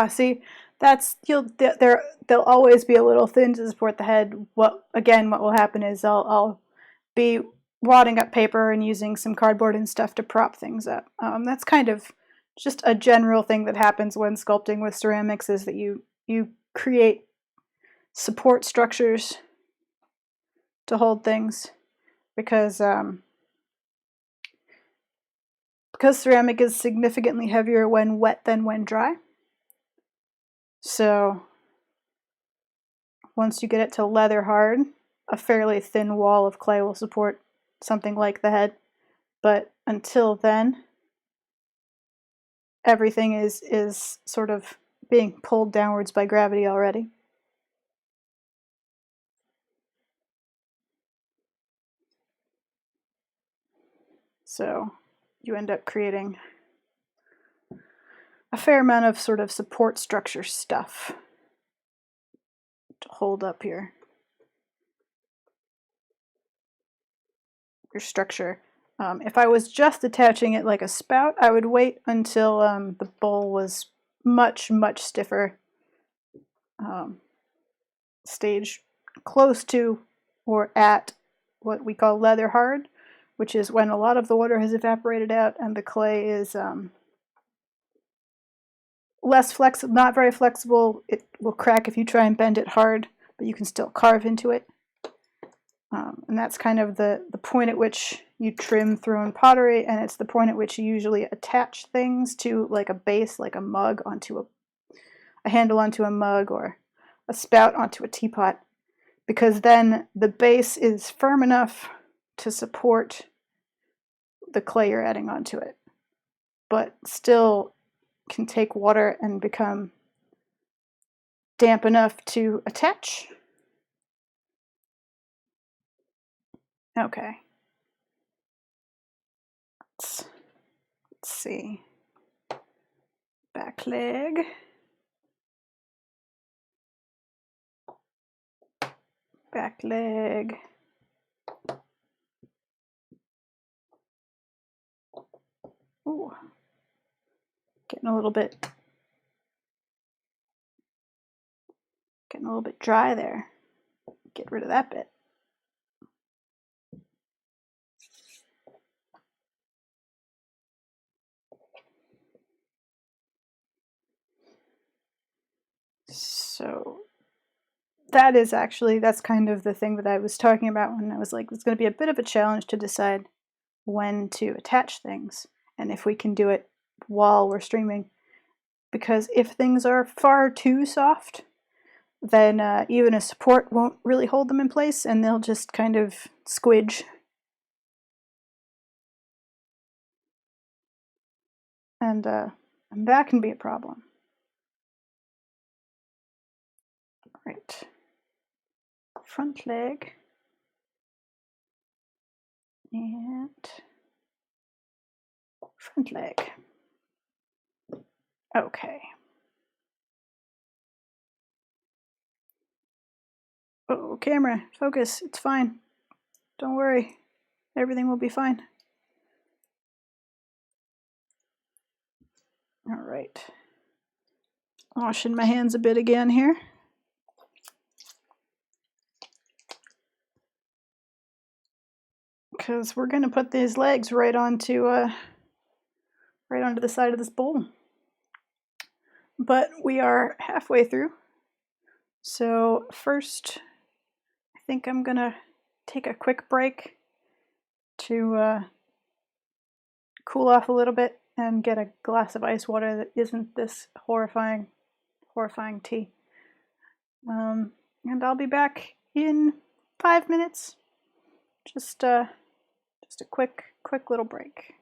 See, that's they'll always be a little thin to support the head. What will happen is I'll be wadding up paper and using some cardboard and stuff to prop things up. That's kind of just a general thing that happens when sculpting with ceramics, is that you create support structures to hold things, because ceramic is significantly heavier when wet than when dry. So once you get it to leather hard, a fairly thin wall of clay will support something like the head. But until then, everything is sort of being pulled downwards by gravity already. So you end up creating a fair amount of sort of support structure stuff to hold up your structure. If I was just attaching it like a spout, I would wait until the bowl was much stiffer, stage close to or at what we call leather hard, which is when a lot of the water has evaporated out and the clay is less flexible, not very flexible. It will crack if you try and bend it hard, but you can still carve into it. And that's kind of the point at which you trim through in pottery, and it's the point at which you usually attach things to, like a base, like a mug onto a handle onto a mug, or a spout onto a teapot, because then the base is firm enough to support the clay you're adding onto it, but still can take water and become damp enough to attach. Okay. Let's see. Back leg. Back leg. Ooh. Getting a little bit dry there. Get rid of that bit. So that is actually, that's kind of the thing that I was talking about when I was like, it's going to be a bit of a challenge to decide when to attach things and if we can do it while we're streaming. Because if things are far too soft, then even a support won't really hold them in place and they'll just kind of squidge. And that can be a problem. Right. Front leg. And front leg. Okay. Oh, camera, focus. It's fine. Don't worry. Everything will be fine. All right. Washing my hands a bit again here. Because we're going to put these legs right onto the side of this bowl. But we are halfway through. So first, I think I'm going to take a quick break to cool off a little bit and get a glass of ice water that isn't this horrifying tea. And I'll be back in 5 minutes. Just a quick little break.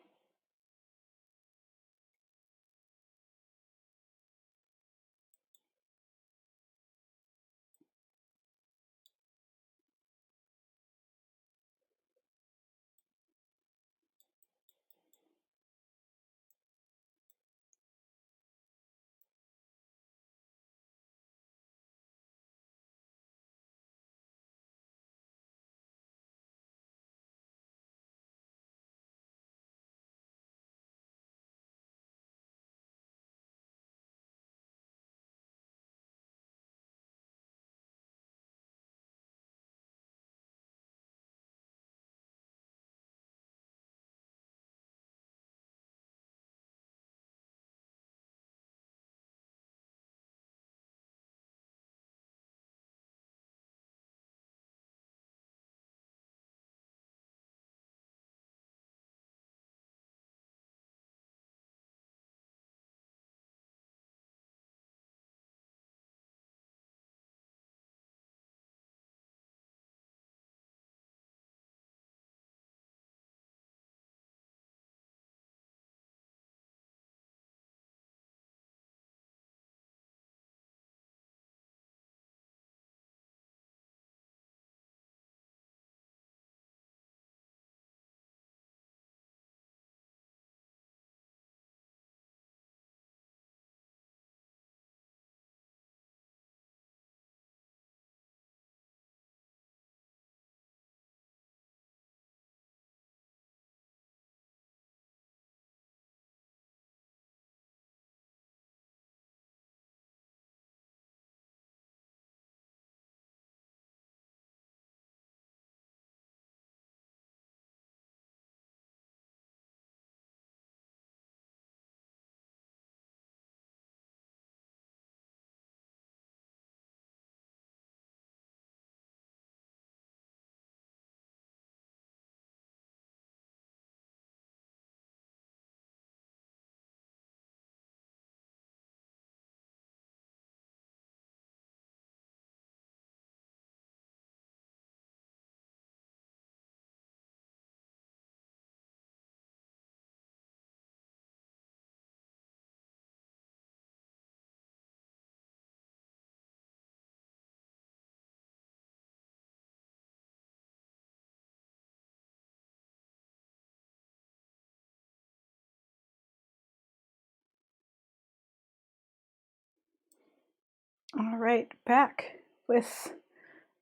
All right, back with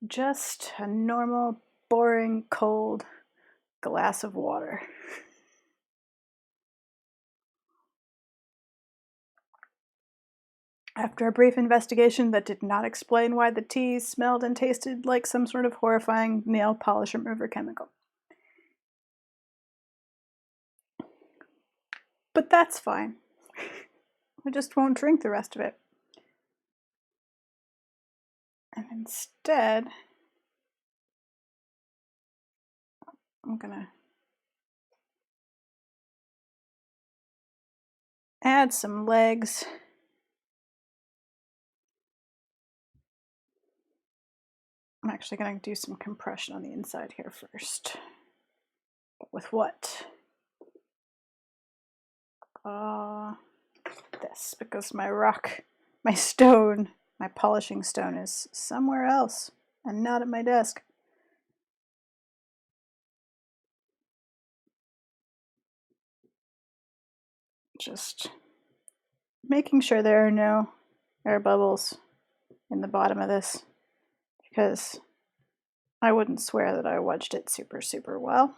just a normal, boring, cold glass of water. After a brief investigation that did not explain why the tea smelled and tasted like some sort of horrifying nail polish remover chemical. But that's fine. I just won't drink the rest of it. And instead, I'm gonna add some legs. I'm actually gonna do some compression on the inside here first. But with what? This, because my rock, my stone, my polishing stone is somewhere else and not at my desk. Just making sure there are no air bubbles in the bottom of this, because I wouldn't swear that I wedged it super well,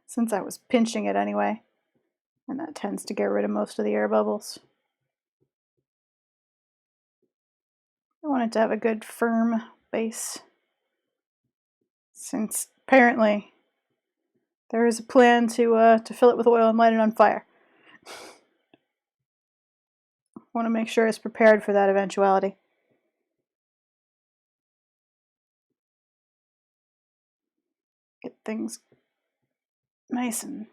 since I was pinching it anyway, and that tends to get rid of most of the air bubbles. I want it to have a good firm base, since apparently there is a plan to fill it with oil and light it on fire. I want to make sure it's prepared for that eventuality. Get things nice and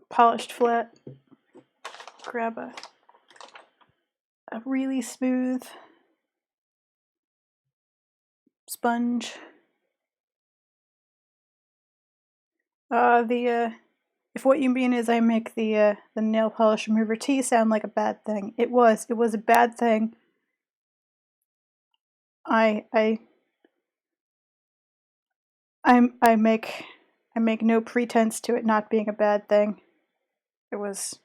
polished flat. Grab a really smooth sponge. If what you mean is I make the nail polish remover tea sound like a bad thing, it was a bad thing. I make no pretense to it not being a bad thing. It was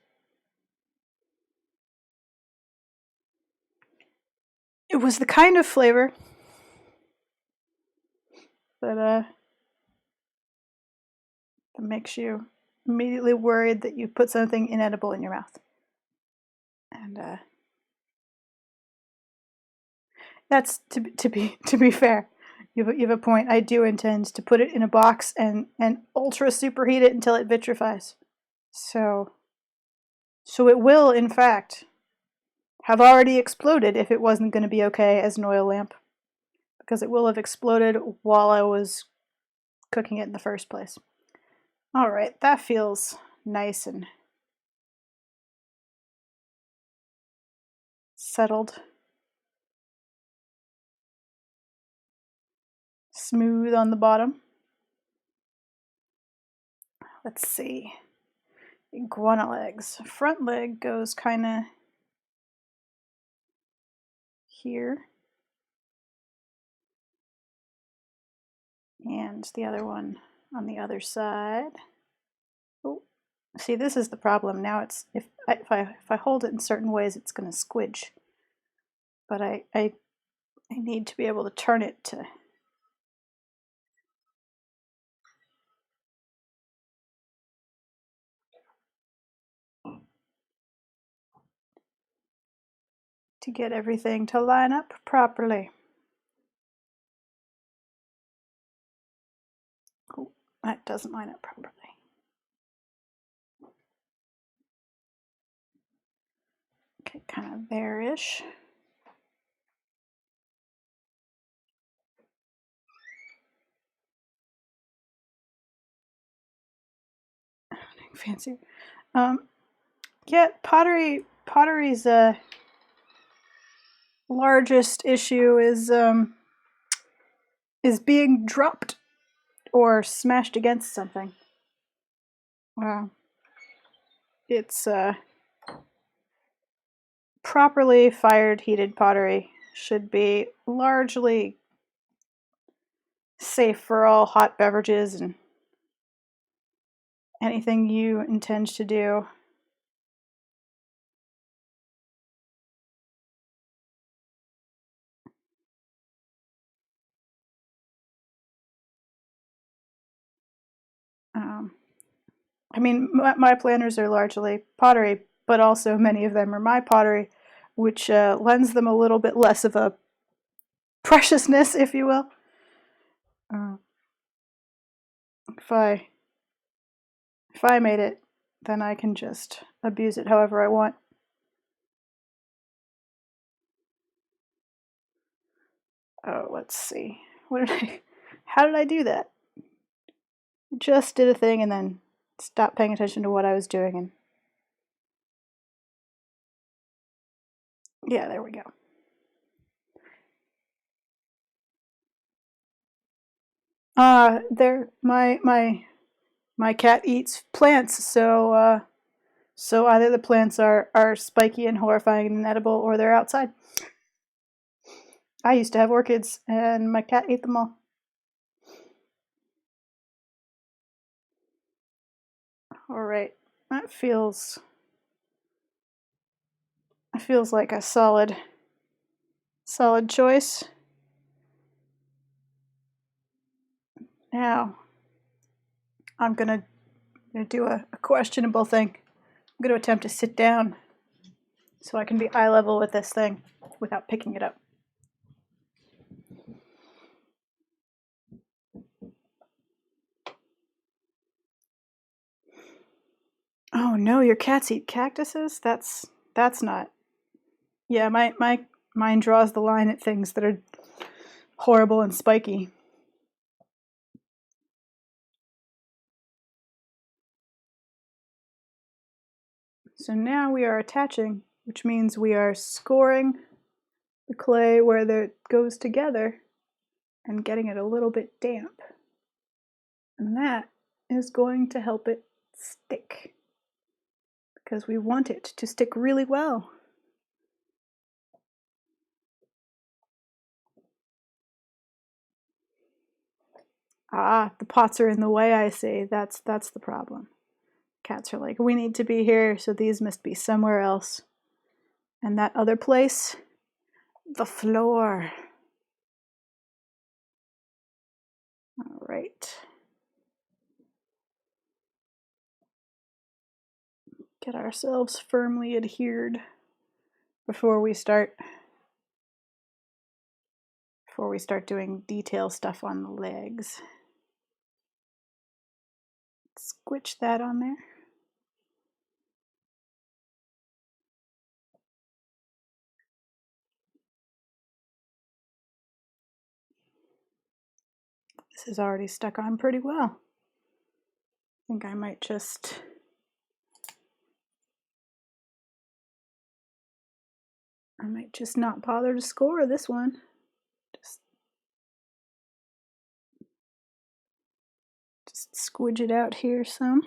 the kind of flavor that makes you immediately worried that you put something inedible in your mouth. And that's to be fair. You have a point. I do intend to put it in a box and ultra superheat it until it vitrifies. So it will, in fact, have already exploded if it wasn't going to be okay as an oil lamp, because it will have exploded while I was cooking it in the first place. All right, that feels nice and settled. Smooth on the bottom. Let's see. Iguana legs. Front leg goes kind of here. And the other one on the other side. Oh, see, this is the problem. Now it's if I hold it in certain ways, it's going to squidge. But I need to be able to turn it to get everything to line up properly. Oh, that doesn't line up properly. Okay, kind of there-ish. Fancy. Yeah, pottery's largest issue is being dropped or smashed against something. It's properly fired heated pottery should be largely safe for all hot beverages and anything you intend to do. I mean, my planners are largely pottery, but also many of them are my pottery, which lends them a little bit less of a preciousness, if you will. If I made it, then I can just abuse it however I want. Oh, let's see. How did I do that? I just did a thing and then stopped paying attention to what I was doing, and yeah, there we go. There, my cat eats plants, so either the plants are spiky and horrifying and inedible, or they're outside. I used to have orchids, and my cat ate them all. All right, that feels like a solid choice. Now, I'm gonna do a questionable thing. I'm gonna attempt to sit down so I can be eye level with this thing without picking it up. Oh no, your cats eat cactuses? That's not. Yeah, mine draws the line at things that are horrible and spiky. So now we are attaching, which means we are scoring the clay where it goes together and getting it a little bit damp. And that is going to help it stick, because we want it to stick really well. Ah, the pots are in the way, I see. That's the problem. Cats are like, we need to be here, so these must be somewhere else. And that other place, the floor. All right. Get ourselves firmly adhered before we start doing detail stuff on the legs. Squitch that on there. This is already stuck on pretty well. I think I might just not bother to score this one. Just squidge it out here some.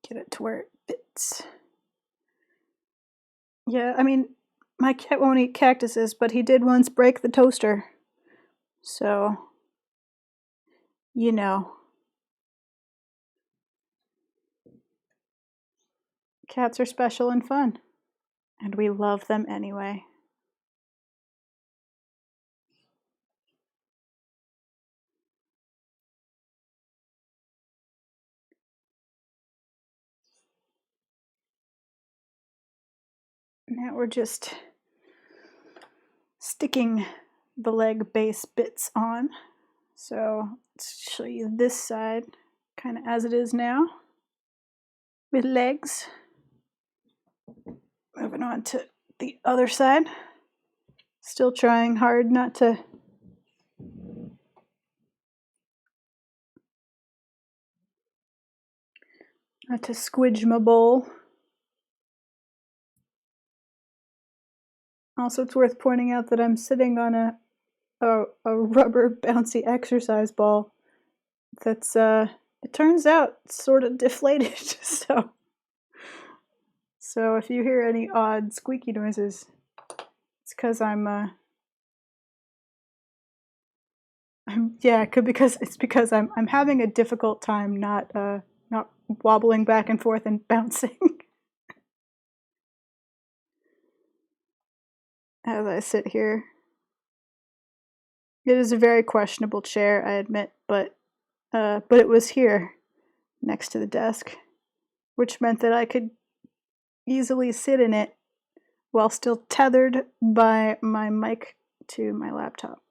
Get it to where it fits. Yeah, I mean, my cat won't eat cactuses, but he did once break the toaster. So, you know. Cats are special and fun, and we love them anyway. Now we're just sticking the leg base bits on. So let's show you this side kind of as it is now with legs. Moving on to the other side. Still trying hard not to squidge my bowl. Also, it's worth pointing out that I'm sitting on a rubber bouncy exercise ball that's it turns out sort of deflated. So if you hear any odd squeaky noises, it's because I'm having a difficult time not wobbling back and forth and bouncing. As I sit here. It is a very questionable chair, I admit, but it was here next to the desk, which meant that I could easily sit in it while still tethered by my mic to my laptop.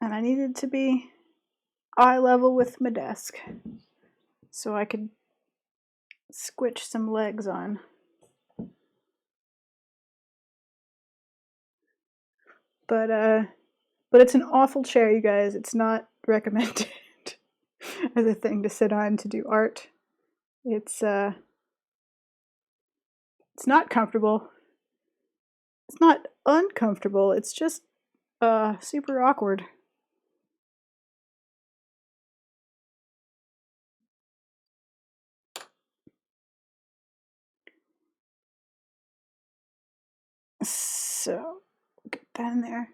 And I needed to be eye level with my desk, so I could squitch some legs on. But it's an awful chair, you guys. It's not recommended as a thing to sit on to do art. It's not comfortable. It's not uncomfortable. It's just super awkward. So get that in there.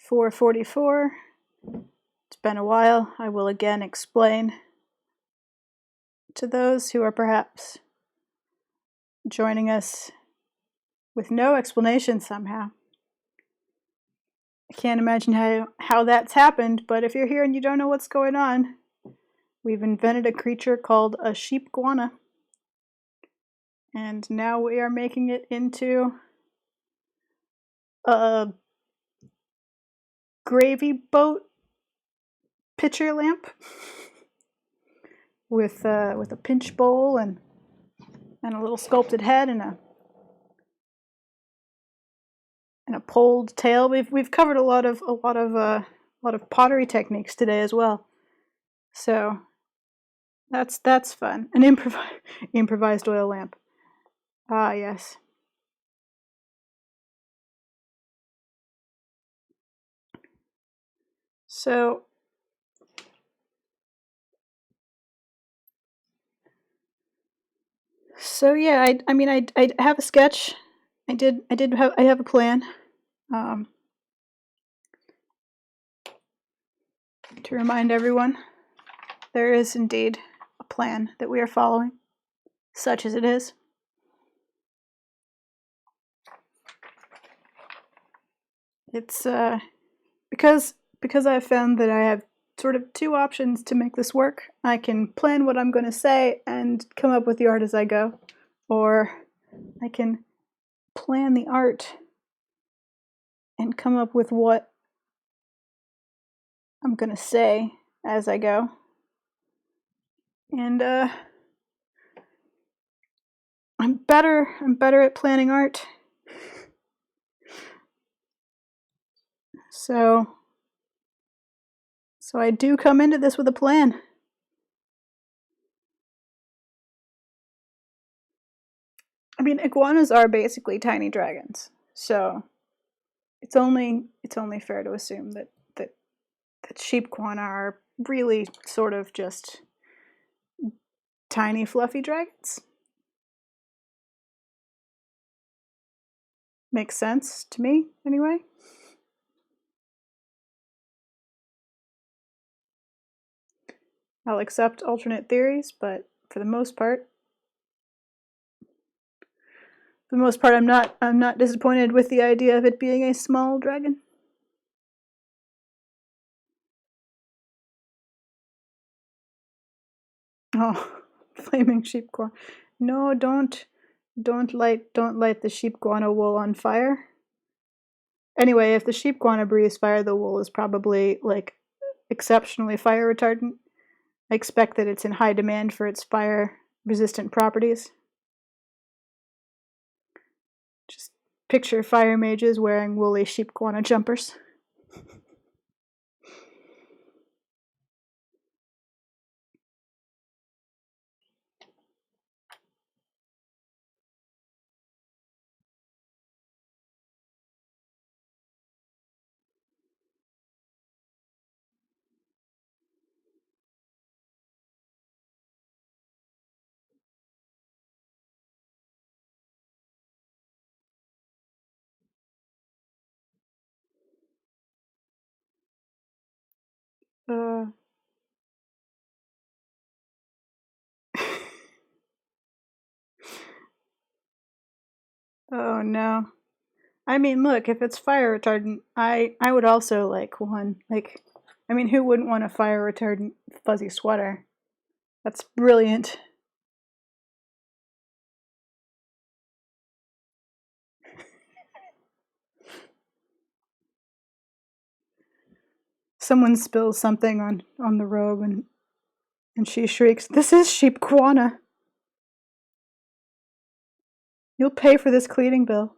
4:44. It's been a while. I will again explain to those who are perhaps joining us with no explanation somehow. I can't imagine how that's happened, but if you're here and you don't know what's going on, we've invented a creature called a Sheepguana. And now we are making it into a gravy boat pitcher lamp with a pinch bowl and a little sculpted head and a poled tail. We've covered a lot of pottery techniques today as well, so that's fun. An improvised oil lamp. Ah, yes. So yeah, I mean I have a sketch. I have a plan. To remind everyone, there is indeed a plan that we are following, such as it is. It's because I've found that I have sort of two options to make this work. I can plan what I'm going to say and come up with the art as I go, or I can plan the art and come up with what I'm going to say as I go. And I'm better at planning art. So I do come into this with a plan. I mean, iguanas are basically tiny dragons, so it's only fair to assume that sheepguana are really sort of just tiny fluffy dragons. Makes sense to me, anyway. I'll accept alternate theories, but for the most part, I'm not disappointed with the idea of it being a small dragon. Oh, flaming sheepguana! No, don't light the sheepguana wool on fire. Anyway, if the sheepguana breathes fire, the wool is probably like exceptionally fire retardant. I expect that it's in high demand for its fire-resistant properties. Just picture fire mages wearing woolly sheepguana jumpers. Uh, oh no. I mean, look, if it's fire retardant, I would also like one. Like, I mean, who wouldn't want a fire retardant fuzzy sweater? That's brilliant. Someone spills something on the robe and she shrieks, "This is Sheepguana. You'll pay for this cleaning bill."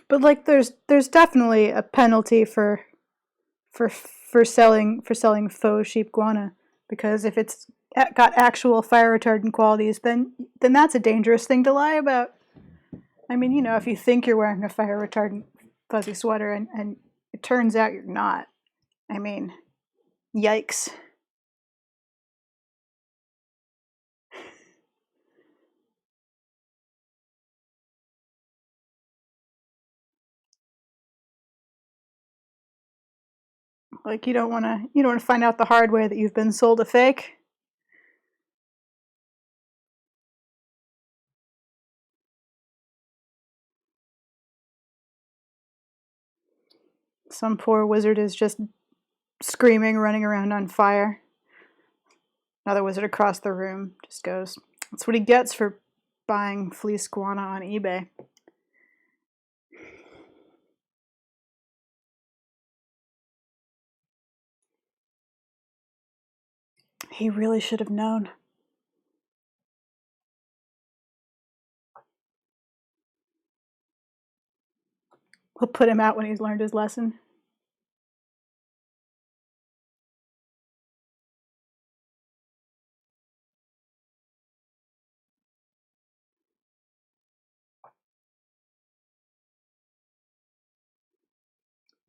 But like there's definitely a penalty for selling faux Sheepguana, because if it's got actual fire retardant qualities, then that's a dangerous thing to lie about. I mean, you know, if you think you're wearing a fire retardant fuzzy sweater and it turns out you're not, I mean, yikes. Like you don't want to find out the hard way that you've been sold a fake. Some poor wizard is just screaming, running around on fire. Another wizard across the room just goes, "That's what he gets for buying fleece guana on eBay." He really should have known. We'll put him out when he's learned his lesson.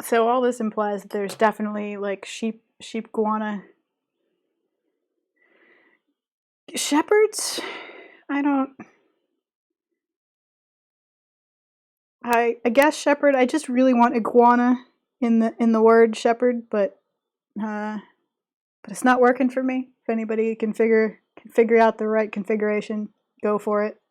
So all this implies that there's definitely like sheep guana shepherds. I guess shepherd. I just really want iguana in the word shepherd, but it's not working for me. If anybody can figure out the right configuration, go for it.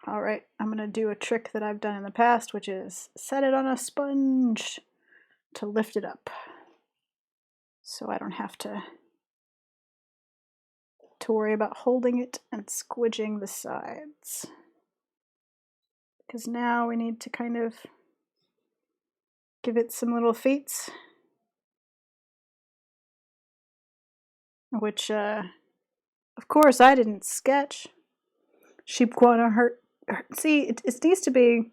All right, I'm gonna do a trick that I've done in the past, which is set it on a sponge to lift it up, so I don't have to worry about holding it and squidging the sides. Because now we need to kind of give it some little feats, which, of course, I didn't sketch. Sheepguana hurt. See, it needs to be.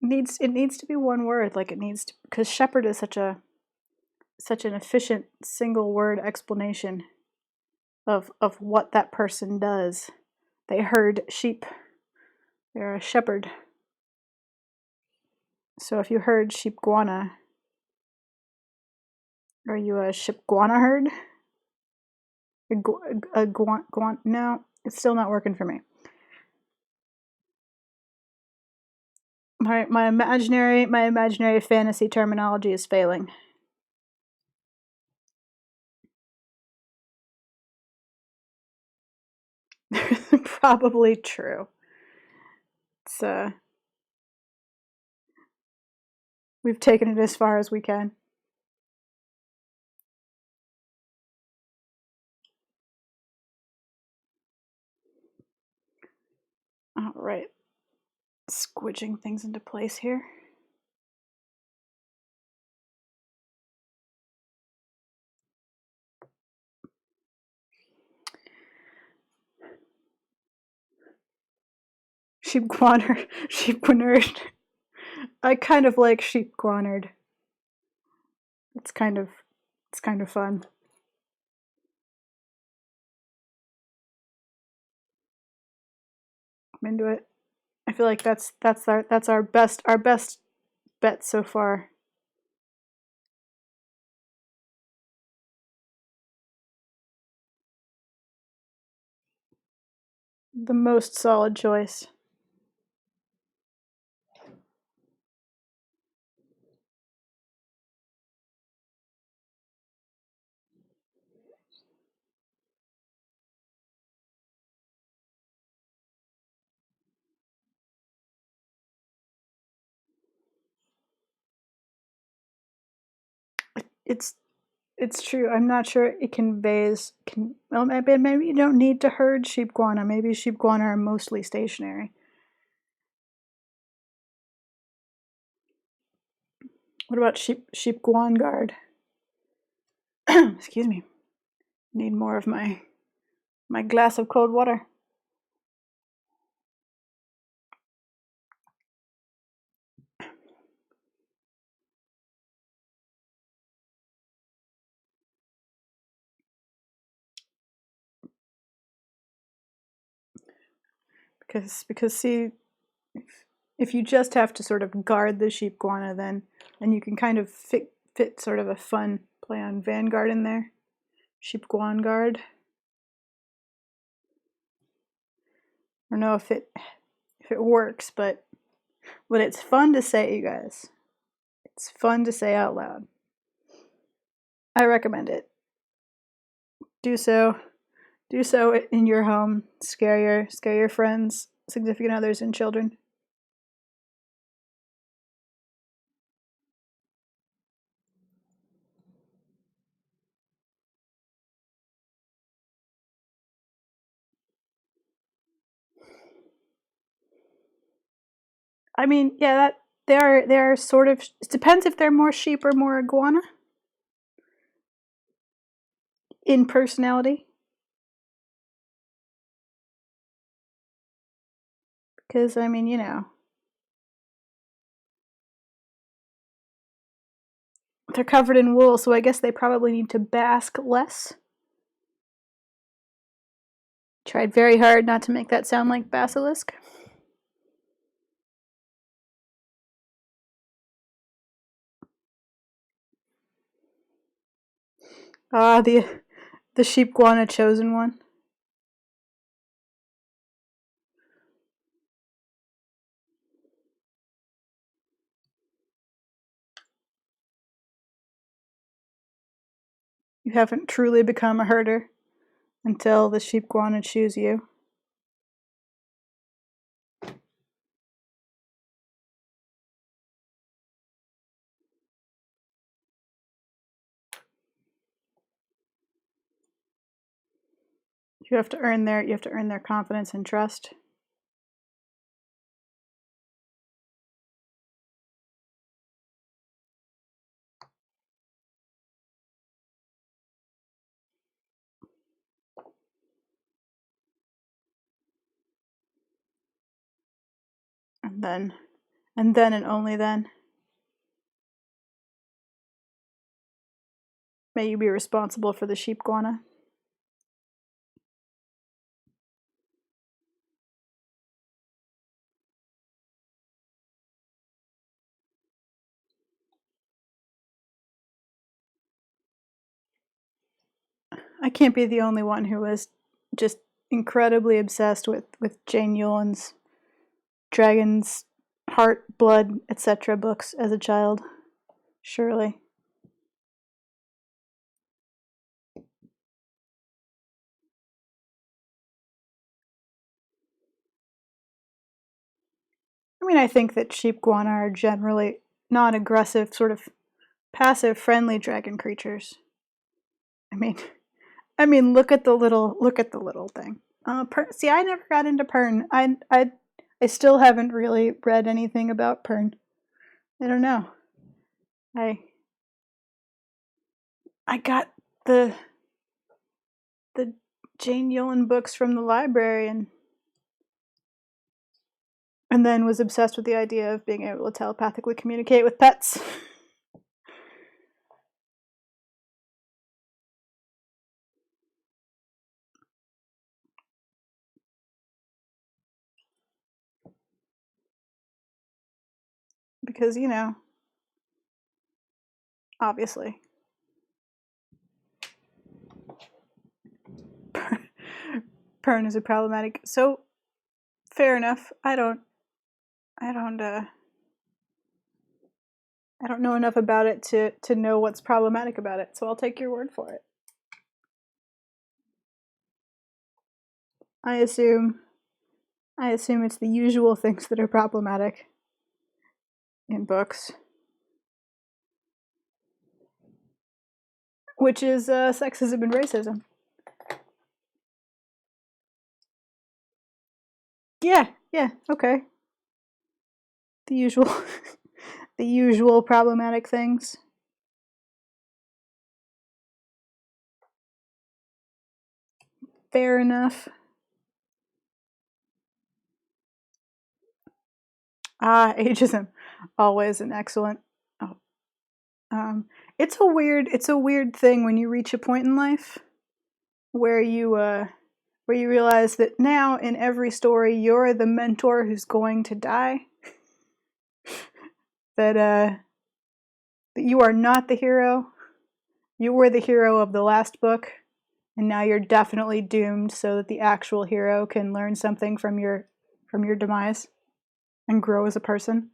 It needs to be one word, like it needs to, because shepherd is such an efficient single word explanation of what that person does. They herd sheep. They're a shepherd. So if you herd sheepguana, are you a sheepguana herd? No, it's still not working for me. My imaginary fantasy terminology is failing. Probably true. It's we've taken it as far as we can. All right, squidging things into place here. Sheepguanerd. I kind of like sheepguanerd. It's kind of fun. I'm into it. I feel like that's our best bet so far. The most solid choice. It's true. I'm not sure it conveys. Well, maybe you don't need to herd sheepguana. Maybe sheepguana are mostly stationary. What about sheepguan guard? Excuse me. Need more of my glass of cold water. Because see, if you just have to sort of guard the sheepguana, then you can kind of fit sort of a fun play on vanguard in there. Sheepguan guard. I don't know if it works, but it's fun to say, you guys. It's fun to say out loud. I recommend it. Do so in your home. Scare your friends, significant others, and children. I mean, yeah, they are sort of. It depends if they're more sheep or more iguana in personality. Because I mean, you know, they're covered in wool, so I guess they probably need to bask less. Tried very hard not to make that sound like basilisk. Ah, the sheepguana chosen one. You haven't truly become a herder until the sheepguana choose you. You have to earn their confidence and trust. And then and only then may you be responsible for the sheepguana. I can't be the only one who was just incredibly obsessed with Jane Yolen's Dragon's Heart, Blood, etc. books as a child. Surely. I mean, I think that sheepguana are generally non-aggressive, sort of passive, friendly dragon creatures. I mean, look at the little thing. See, I never got into Pern. I still haven't really read anything about Pern. I don't know. I got the Jane Yolen books from the library and then was obsessed with the idea of being able to telepathically communicate with pets. Because, you know, obviously. Pern is a problematic. So, fair enough. I don't know enough about it to know what's problematic about it, so I'll take your word for it. I assume it's the usual things that are problematic in books. which is sexism and racism. Yeah, okay. The usual, the usual problematic things. Fair enough. Ageism, always an excellent. Oh, it's a weird thing when you reach a point in life where you realize that now in every story you're the mentor who's going to die. That you are not the hero. You were the hero of the last book, and now you're definitely doomed so that the actual hero can learn something from your demise and grow as a person.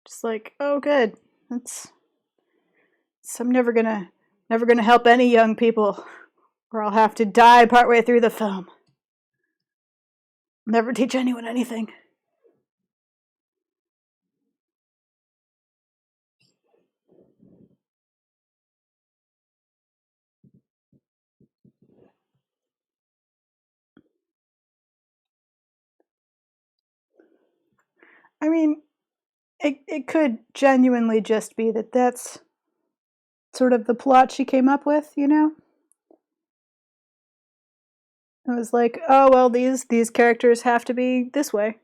Just like, oh good. I'm never gonna help any young people, or I'll have to die partway through the film. Never teach anyone anything. I mean, it could genuinely just be that that's sort of the plot she came up with, you know? It was like, oh well, these characters have to be this way.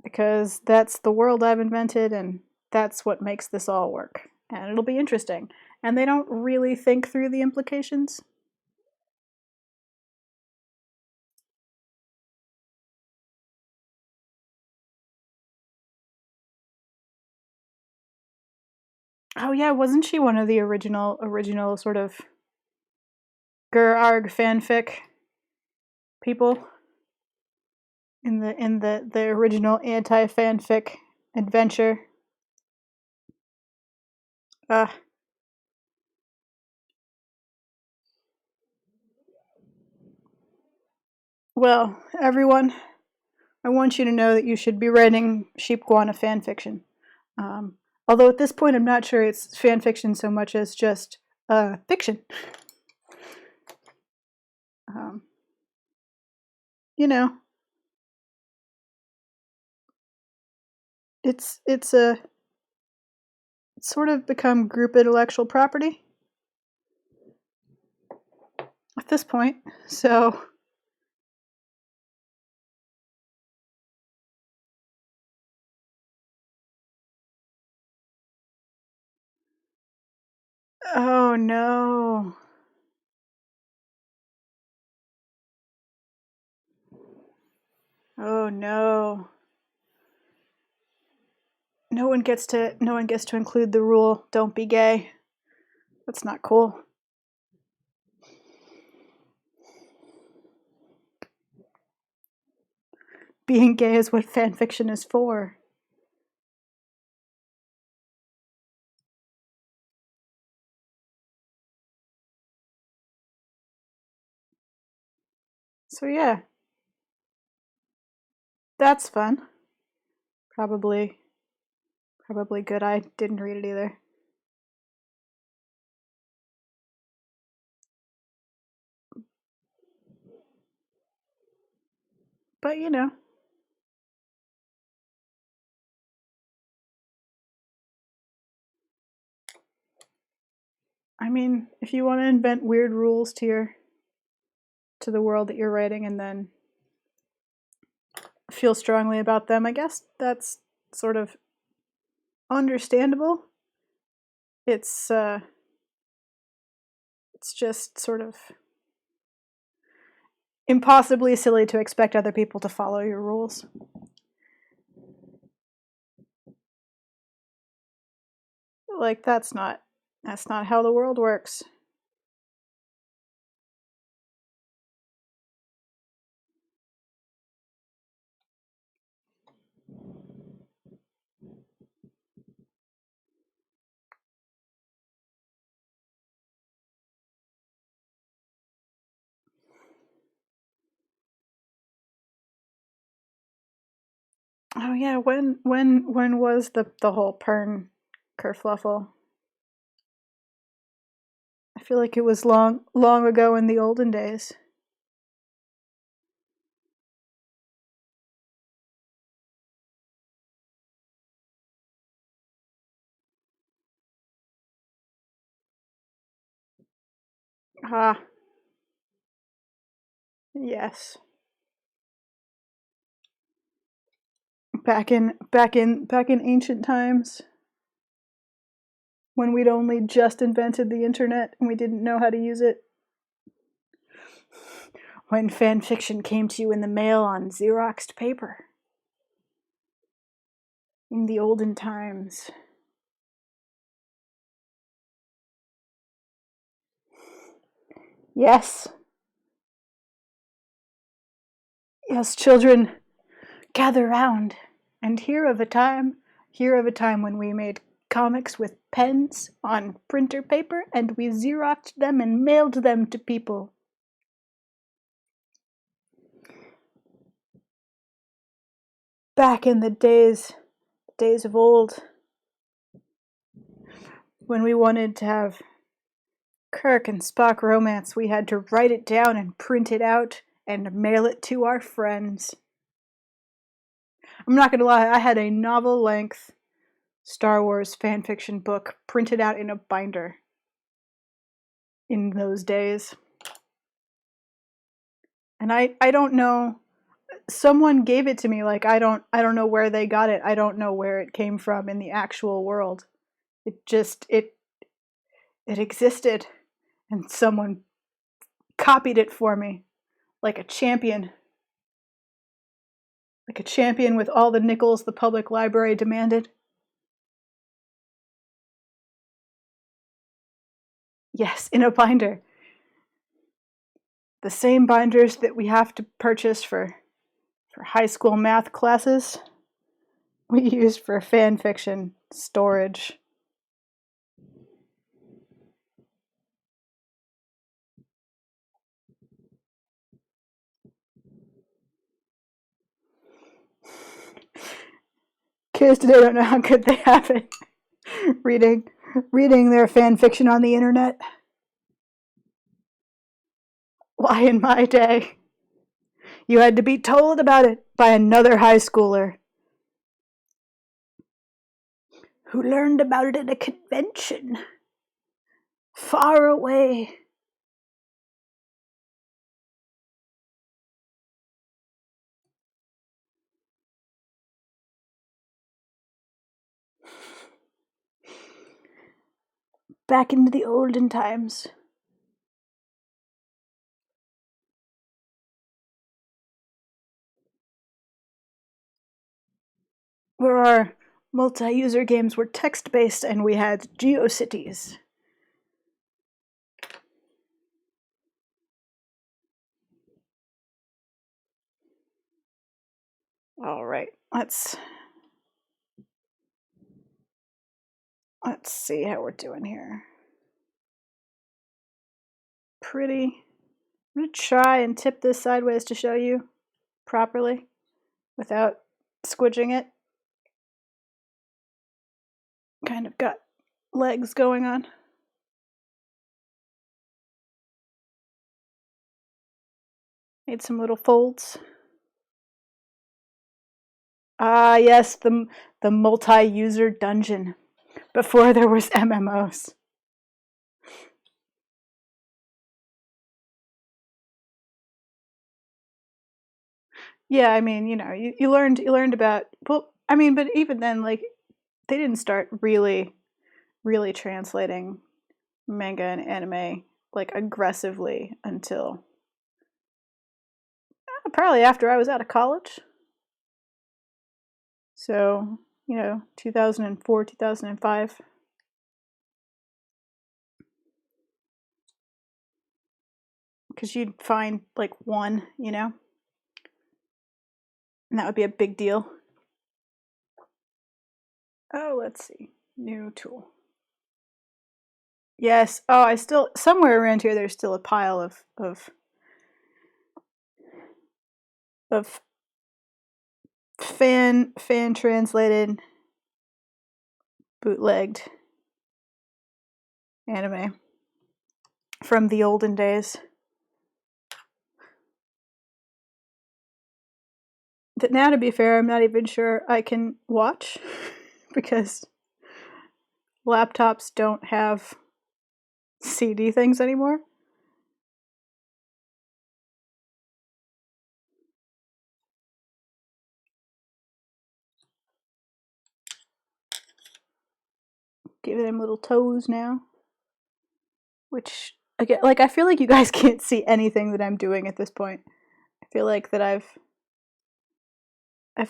Because that's the world I've invented and that's what makes this all work. And it'll be interesting. And they don't really think through the implications. Oh yeah, wasn't she one of the original sort of Gur-Arg fanfic people in the original anti-fanfic adventure? Uh well, everyone, I want you to know that you should be writing Sheepguana fanfiction. Although at this point I'm not sure it's fanfiction so much as just fiction. Um, you know, it's sort of become group intellectual property at this point. So, oh no. Oh no. No one gets to include the rule, don't be gay. That's not cool. Being gay is what fanfiction is for. So yeah, that's fun. Probably good. I didn't read it either. But you know, I mean, if you want to invent weird rules to the world that you're writing and then feel strongly about them, I guess that's sort of understandable. It's just sort of impossibly silly to expect other people to follow your rules. Like that's not how the world works. Oh yeah, when was the whole Pern kerfluffle? I feel like it was long ago in the olden days. Ah, yes. Back in ancient times when we'd only just invented the internet and we didn't know how to use it. When fan fiction came to you in the mail on Xeroxed paper. In the olden times. Yes. Yes, children, gather round and hear of a time when we made comics with pens on printer paper and we Xeroxed them and mailed them to people. Back in the days of old, when we wanted to have Kirk and Spock romance, we had to write it down and print it out and mail it to our friends. I'm not gonna lie, I had a novel-length Star Wars fanfiction book printed out in a binder in those days. And I don't know, someone gave it to me, like I don't know where they got it. I don't know where it came from in the actual world. It just it existed and someone copied it for me like a champion. Like a champion with all the nickels the public library demanded. Yes, in a binder. The same binders that we have to purchase for high school math classes, we use for fan fiction storage. Kids today don't know how good they have it reading their fan fiction on the internet. Why, in my day, you had to be told about it by another high schooler who learned about it at a convention far away. Back into the olden times. Where our multi-user games were text-based and we had GeoCities. All right, let's see how we're doing here. Pretty. I'm going to try and tip this sideways to show you properly without squidging it. Kind of got legs going on. Made some little folds. Ah, yes, the multi-user dungeon. Before there was MMOs. Yeah, I mean, you know, you learned about, well, I mean, but even then, like, they didn't start really translating manga and anime like aggressively until probably after I was out of college. So, you know, 2004, 2005. Because you'd find like one, you know, and that would be a big deal. Oh, let's see. New tool. Yes. Oh, I still, somewhere around here, there's still a pile of fan translated, bootlegged anime from the olden days that now, to be fair, I'm not even sure I can watch because laptops don't have CD things anymore. Give them little toes now. Which, again, like, I feel like you guys can't see anything that I'm doing at this point. I feel like that I've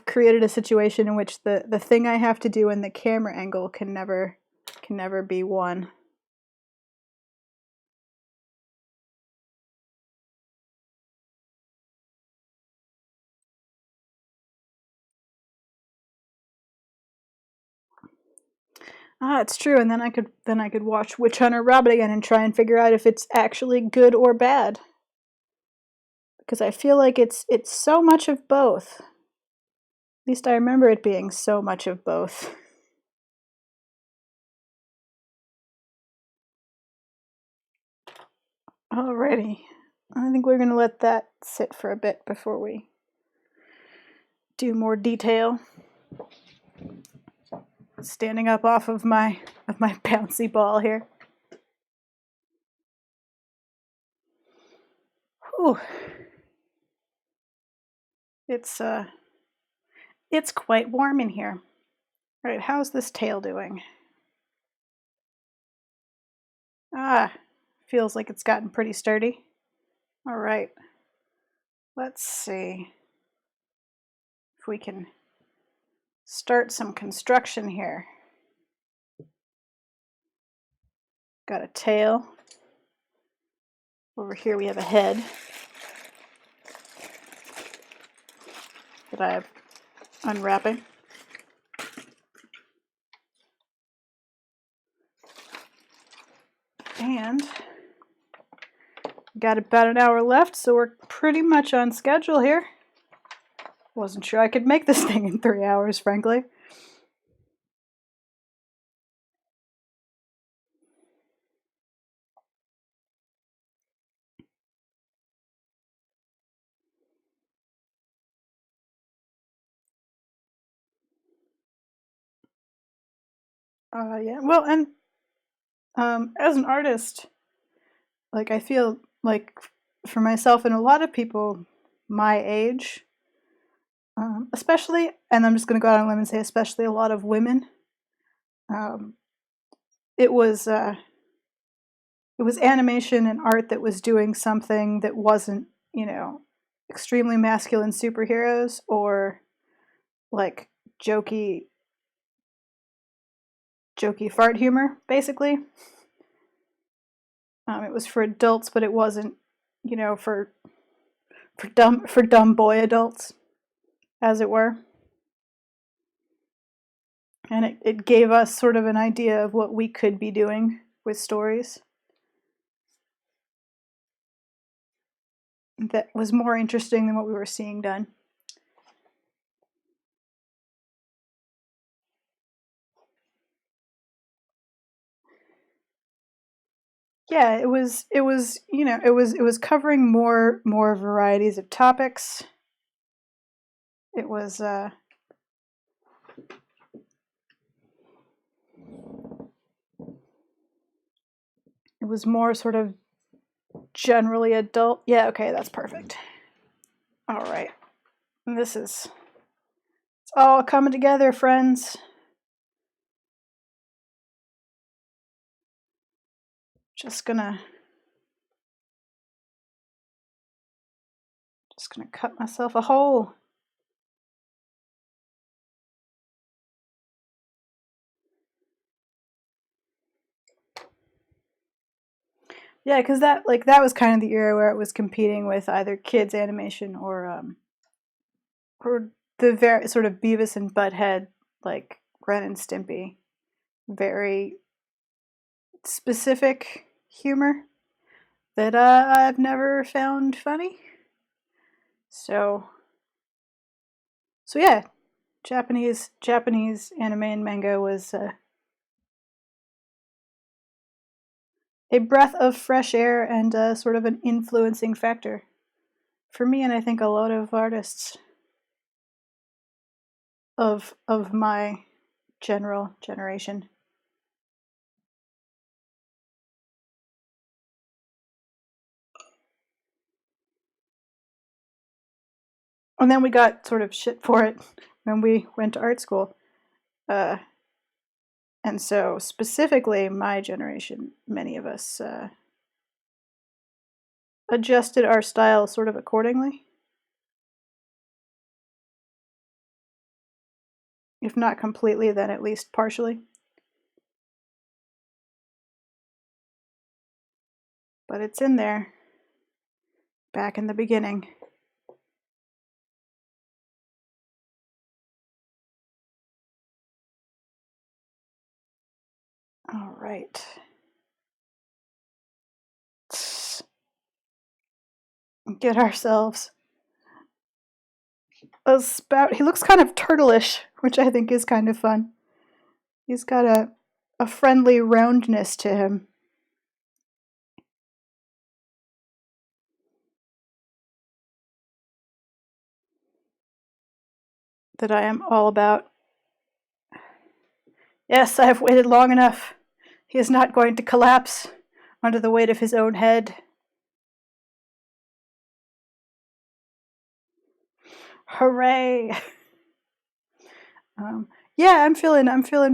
created a situation in which the thing I have to do and the camera angle can never be one. It's true, and then I could watch Witch Hunter Rabbit again and try and figure out if it's actually good or bad. Because I feel like it's so much of both. At least I remember it being so much of both. Alrighty. I think we're gonna let that sit for a bit before we do more detail. Standing up off of my bouncy ball here. Whew. It's quite warm in here. All right, how's this tail doing? Feels like it's gotten pretty sturdy. All right. Let's see if we can start some construction here. Got a tail. Over here we have a head that I'm unwrapping. And got about an hour left, so we're pretty much on schedule here. Wasn't sure I could make this thing in 3 hours, frankly. Yeah, well, and as an artist, like, I feel like for myself and a lot of people my age, especially, and I'm just going to go out on a limb and say especially a lot of women, it was animation and art that was doing something that wasn't, extremely masculine superheroes or like jokey fart humor, basically. It was for adults, but it wasn't, for dumb boy adults, as it were. And it gave us sort of an idea of what we could be doing with stories that was more interesting than what we were seeing done. Yeah, it was covering more varieties of topics. It was more sort of generally adult. Yeah, okay, that's perfect. All right. It's all coming together, friends. Just gonna cut myself a hole. Yeah, because that was kind of the era where it was competing with either kids animation or the very sort of Beavis and Butthead, like Ren and Stimpy, very specific humor that I've never found funny. So yeah, Japanese anime and manga was a breath of fresh air and sort of an influencing factor for me, and I think a lot of artists of my general generation. And then we got sort of shit for it when we went to art school. And so, specifically, my generation, many of us adjusted our style sort of accordingly. If not completely, then at least partially. But it's in there, back in the beginning. All right. Let's get ourselves a spout. He looks kind of turtleish, which I think is kind of fun. He's got a friendly roundness to him. That I am all about. Yes, I have waited long enough. He is not going to collapse under the weight of his own head. Hooray! Yeah, I'm feeling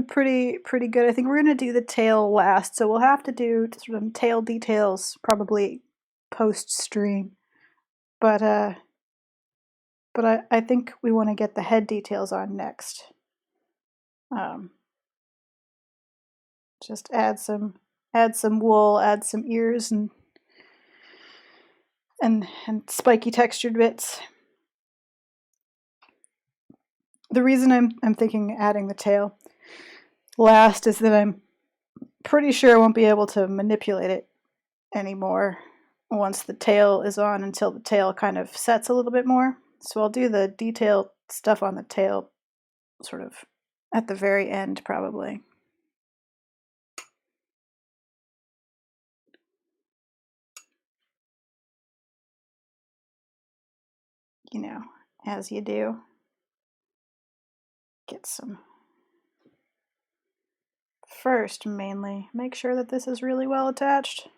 pretty good. I think we're gonna do the tail last, so we'll have to do sort of tail details probably post stream. But I think we want to get the head details on next. Just add some wool, add some ears and spiky textured bits. The reason I'm thinking adding the tail last is that I'm pretty sure I won't be able to manipulate it anymore once the tail is on until the tail kind of sets a little bit more. So I'll do the detailed stuff on the tail sort of at the very end probably. You know, as you do. Get some. First, mainly, make sure that this is really well attached.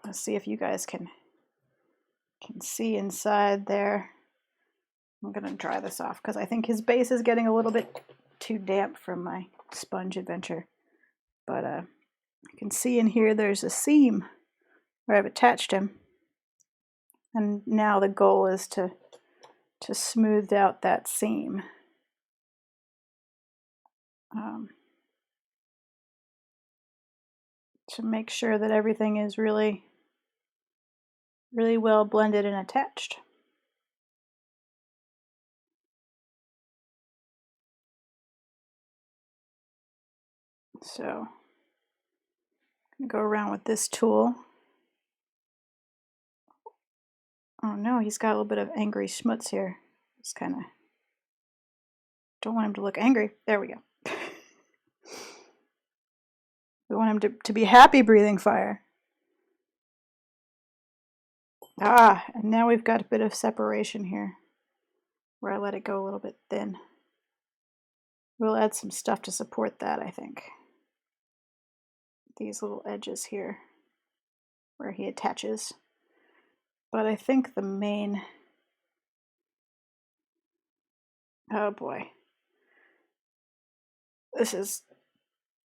Let's see if you guys can see inside there. I'm gonna dry this off because I think his base is getting a little bit too damp from my sponge adventure. But you can see in here there's a seam where I've attached him. And now the goal is to smooth out that seam. To make sure that everything is really well blended and attached. So I'm gonna go around with this tool. Oh no, he's got a little bit of angry schmutz here. Just kind of don't want him to look angry. There we go. We want him to be happy breathing fire. Ah, and now we've got a bit of separation here where I let it go a little bit thin. We'll add some stuff to support that, I think. These little edges here where he attaches. But I think the main... Oh boy. This is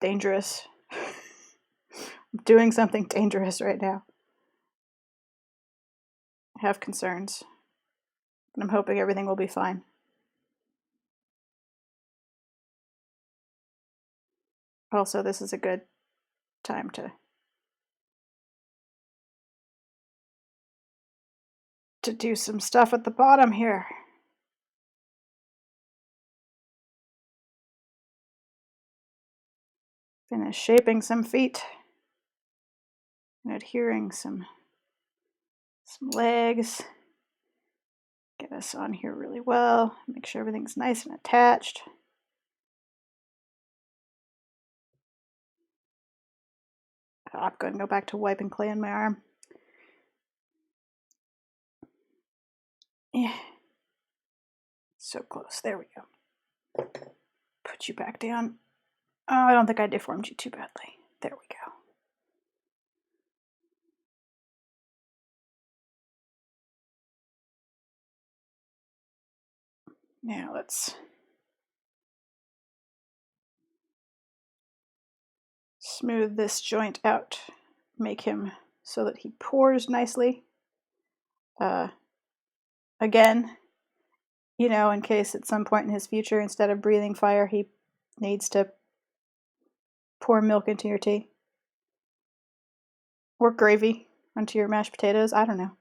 dangerous. I'm doing something dangerous right now. I have concerns. But I'm hoping everything will be fine. Also, this is a good time to do some stuff at the bottom here. Finish shaping some feet and adhering some legs. Get a this on here really well. Make sure everything's nice and attached. I'm going to go back to wiping clay on my arm. Yeah. So close. There we go. Put you back down. Oh, I don't think I deformed you too badly. There we go. Now let's smooth this joint out. Make him so that he pours nicely. Again, you know, in case at some point in his future, instead of breathing fire, he needs to pour milk into your tea. Or gravy onto your mashed potatoes. I don't know.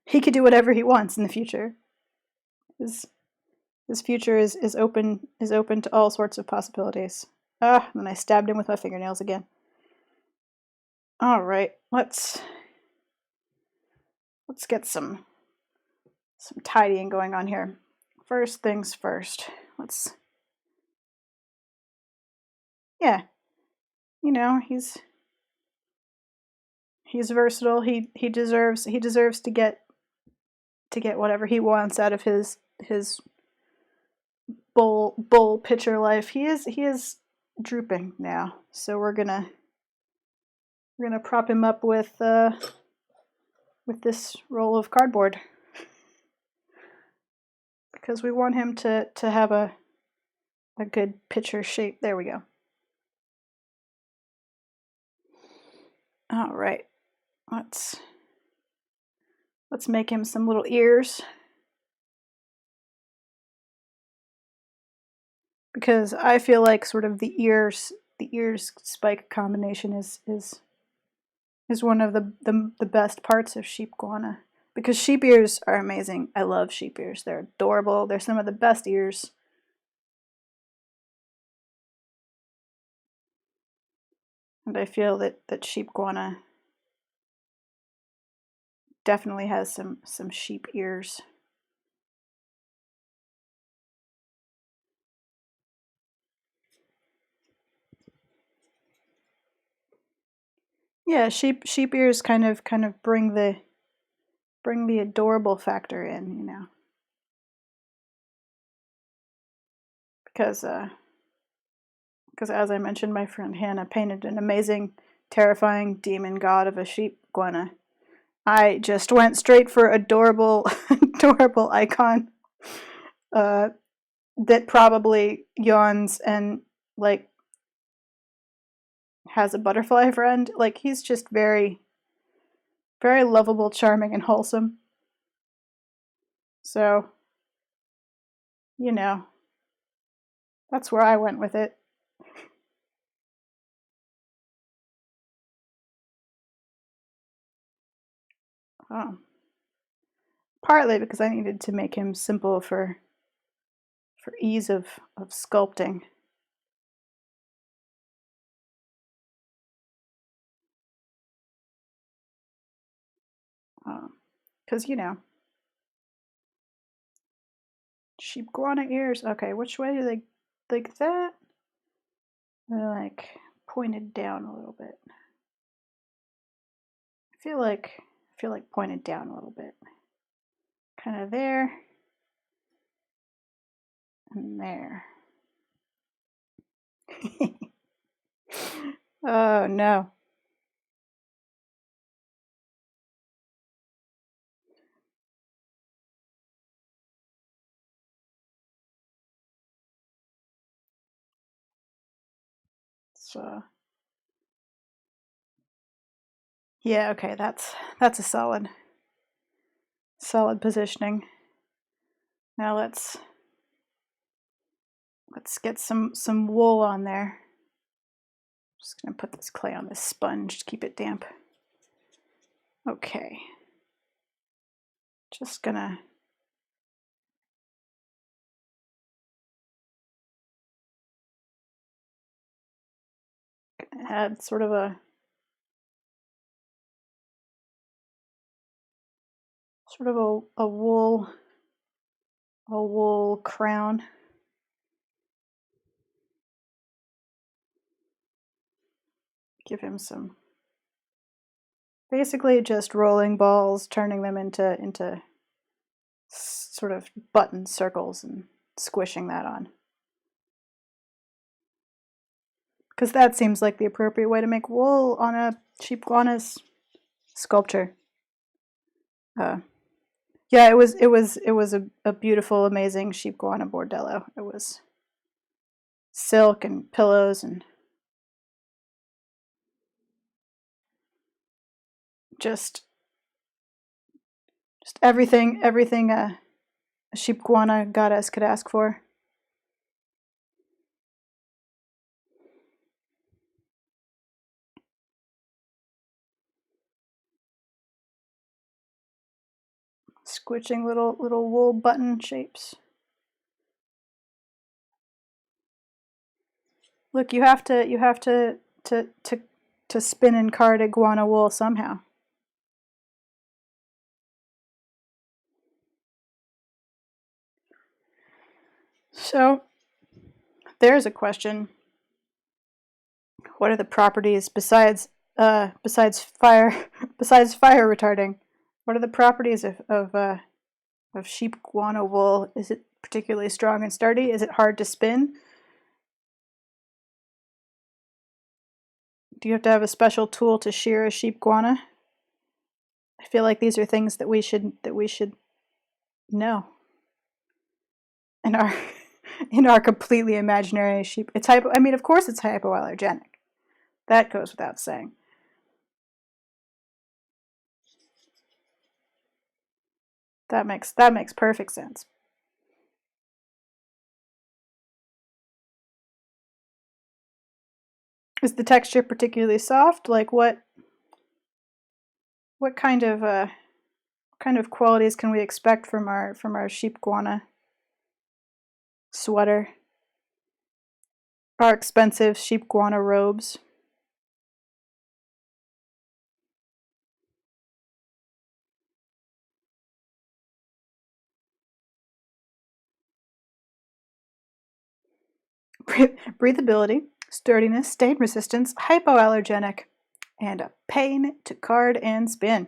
He could do whatever he wants in the future. His future is open to all sorts of possibilities. Ah, and then I stabbed him with my fingernails again. All right, let's get some tidying going on here. First things first. Yeah, you know, he's versatile. He deserves to get whatever he wants out of his bull pitcher life. He is drooping now, so we're gonna prop him up with this roll of cardboard because we want him to have a good pitcher shape. There we go. All right, let's make him some little ears, because I feel like sort of the ears spike combination is one of the best parts of Sheepguana, because sheep ears are amazing. I love sheep ears. They're adorable. They're some of the best ears. And I feel that Sheepguana definitely has some sheep ears. Yeah, sheep ears kind of bring the adorable factor in, you know. Because as I mentioned, my friend Hannah painted an amazing, terrifying demon god of a Sheepguana. I just went straight for adorable adorable icon that probably yawns and like has a butterfly friend. Like, he's just very, very lovable, charming, and wholesome. So, you know, that's where I went with it. Partly because I needed to make him simple for ease of sculpting. Because, you know, Sheepguana ears. Okay, which way do they, like that? They're like pointed down a little bit. I feel like pointed down a little bit. Kind of there. And there. Oh no. So yeah, okay, that's a solid positioning. Now let's get some wool on there. Just gonna put this clay on this sponge to keep it damp. Okay. Just gonna add sort of a sort of a wool crown. Give him some, basically just rolling balls, turning them into sort of button circles and squishing that on. Because that seems like the appropriate way to make wool on a Sheepguana's sculpture. Yeah, it was a beautiful, amazing Sheepguana bordello. It was silk and pillows and just everything a Sheepguana goddess could ask for. Squishing little wool button shapes. Look, you have to spin and card iguana wool somehow. So there's a question. What are the properties besides fire retarding? What are the properties of Sheepguana wool? Is it particularly strong and sturdy? Is it hard to spin? Do you have to have a special tool to shear a Sheepguana? I feel like these are things that we should know. In our completely imaginary sheep, it's I mean, of course, it's hypoallergenic. That goes without saying. That makes perfect sense. Is the texture particularly soft? Like what kind of qualities can we expect from our Sheepguana sweater? Our expensive Sheepguana robes. Breathability, sturdiness, stain resistance, hypoallergenic, and a pain to card and spin.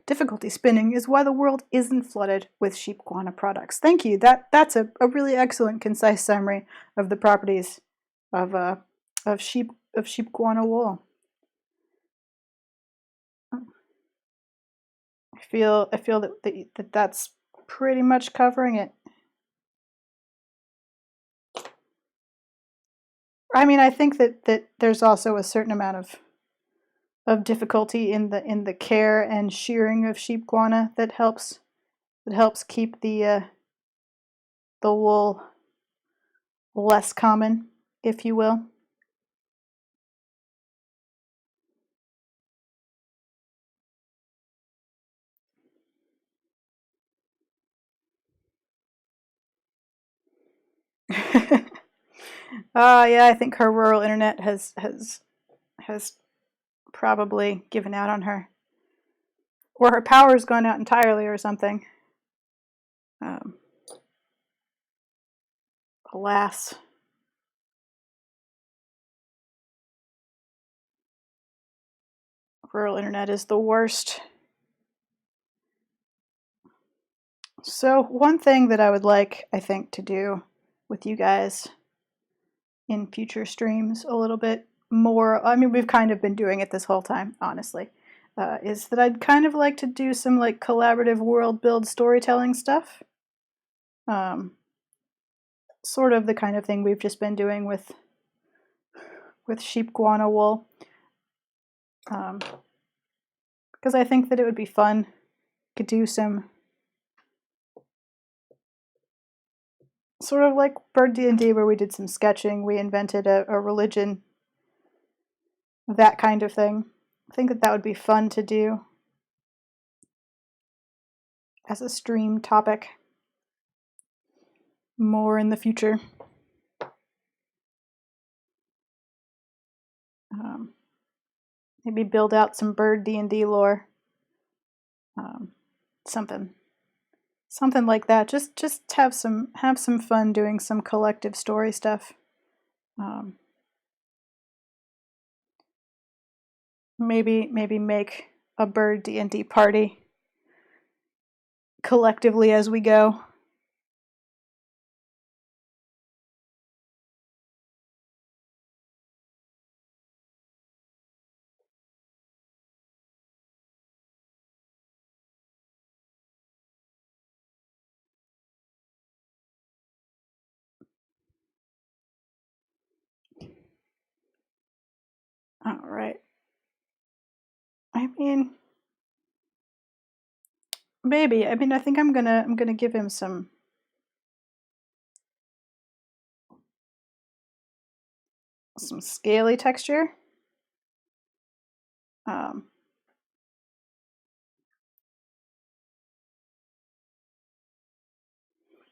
Difficulty spinning is why the world isn't flooded with Sheepguana products. Thank you. That's a really excellent, concise summary of the properties of Sheepguana wool. I feel that that's pretty much covering it. I mean, I think that there's also a certain amount of difficulty in the care and shearing of Sheepguana that helps keep the wool less common, if you will. Yeah, I think her rural internet has probably given out on her, or her power's gone out entirely, or something. Alas. Rural internet is the worst. So one thing that I would like, I think, to do with you guys in future streams a little bit more, I mean, we've kind of been doing it this whole time, honestly, is that I'd kind of like to do some like collaborative world build storytelling stuff. Sort of the kind of thing we've just been doing with Sheepguana wool. Because I think that it would be fun. Could do some sort of like Bird D&D, where we did some sketching, we invented a religion, that kind of thing. I think that would be fun to do as a stream topic more in the future. Maybe build out some Bird D&D lore. something like that. Just have some fun doing some collective story stuff. Maybe make a bird D&D party collectively as we go. All right. I mean, maybe. I mean, I think I'm gonna give him some scaly texture.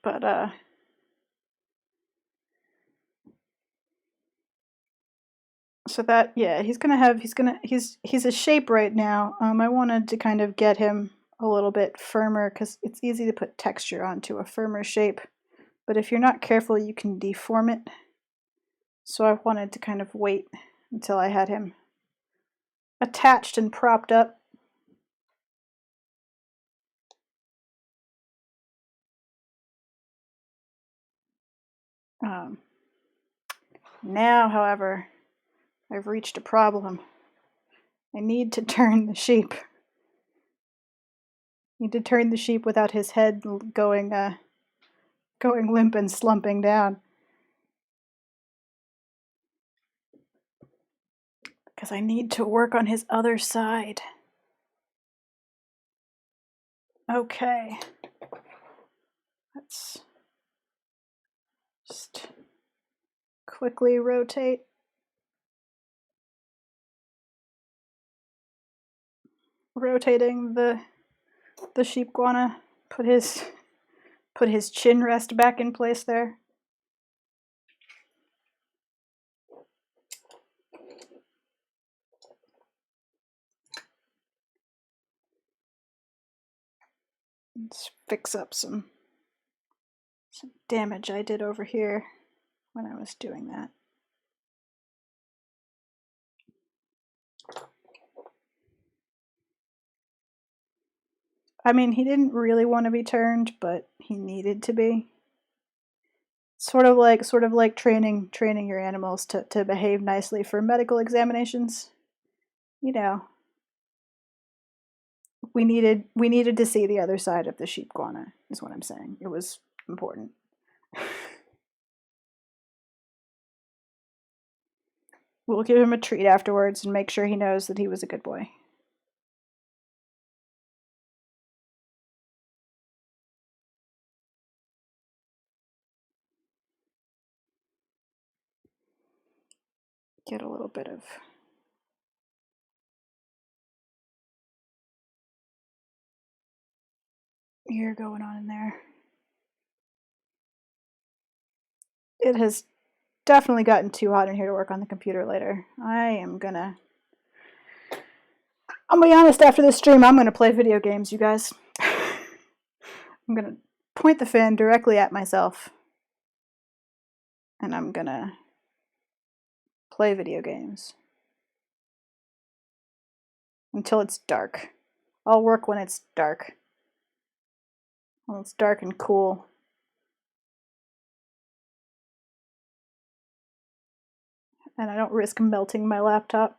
But so that, yeah, he's a shape right now. I wanted to kind of get him a little bit firmer because it's easy to put texture onto a firmer shape, but if you're not careful you can deform it. So I wanted to kind of wait until I had him attached and propped up. Now, however, I've reached a problem. I need to turn the sheep. I need to turn the sheep without his head going limp and slumping down. Because I need to work on his other side. Okay. Let's just quickly rotate. Rotating the Sheepguana. Put his chin rest back in place there. Let's fix up some damage I did over here when I was doing that. I mean, he didn't really want to be turned, but he needed to be. Sort of like training your animals to behave nicely for medical examinations. You know, we needed to see the other side of the Sheepguana, is what I'm saying. It was important. We'll give him a treat afterwards and make sure he knows that he was a good boy. Get a little bit of ear going on in there. It has definitely gotten too hot in here to work on the computer later. I'll be honest, after this stream, I'm gonna play video games, you guys. I'm gonna point the fan directly at myself, and I'm gonna play video games until it's dark. I'll work when it's dark. When it's dark and cool. And I don't risk melting my laptop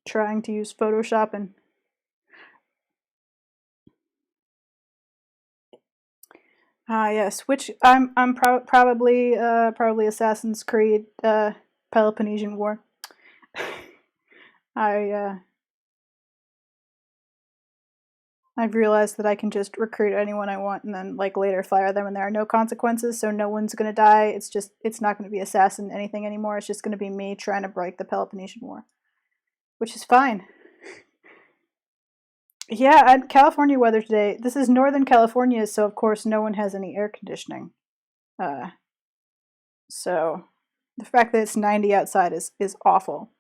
trying to use Photoshop and yes, which I'm probably Assassin's Creed Peloponnesian War. I've realized that I can just recruit anyone I want and then like later fire them and there are no consequences, so no one's gonna die. It's not gonna be assassin anything anymore. It's just gonna be me trying to break the Peloponnesian War. Which is fine. Yeah, and California weather today. This is Northern California, so of course no one has any air conditioning. So the fact that it's 90 outside is awful.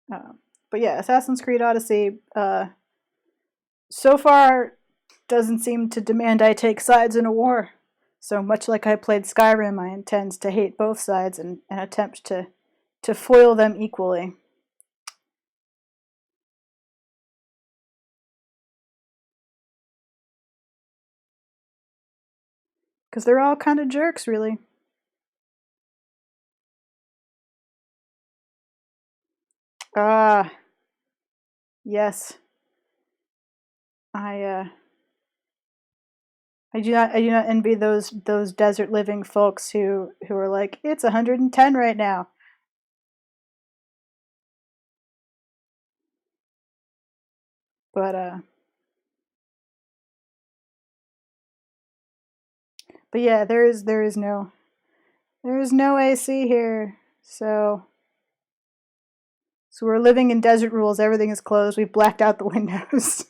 But yeah, Assassin's Creed Odyssey. So far, doesn't seem to demand I take sides in a war. So much like I played Skyrim, I intend to hate both sides and attempt to foil them equally. Because they're all kind of jerks, really. Ah, yes. I I do not envy those desert living folks who are like, it's 110 right now. But but yeah, there is no AC here. So we're living in desert rules. Everything is closed. We've blacked out the windows.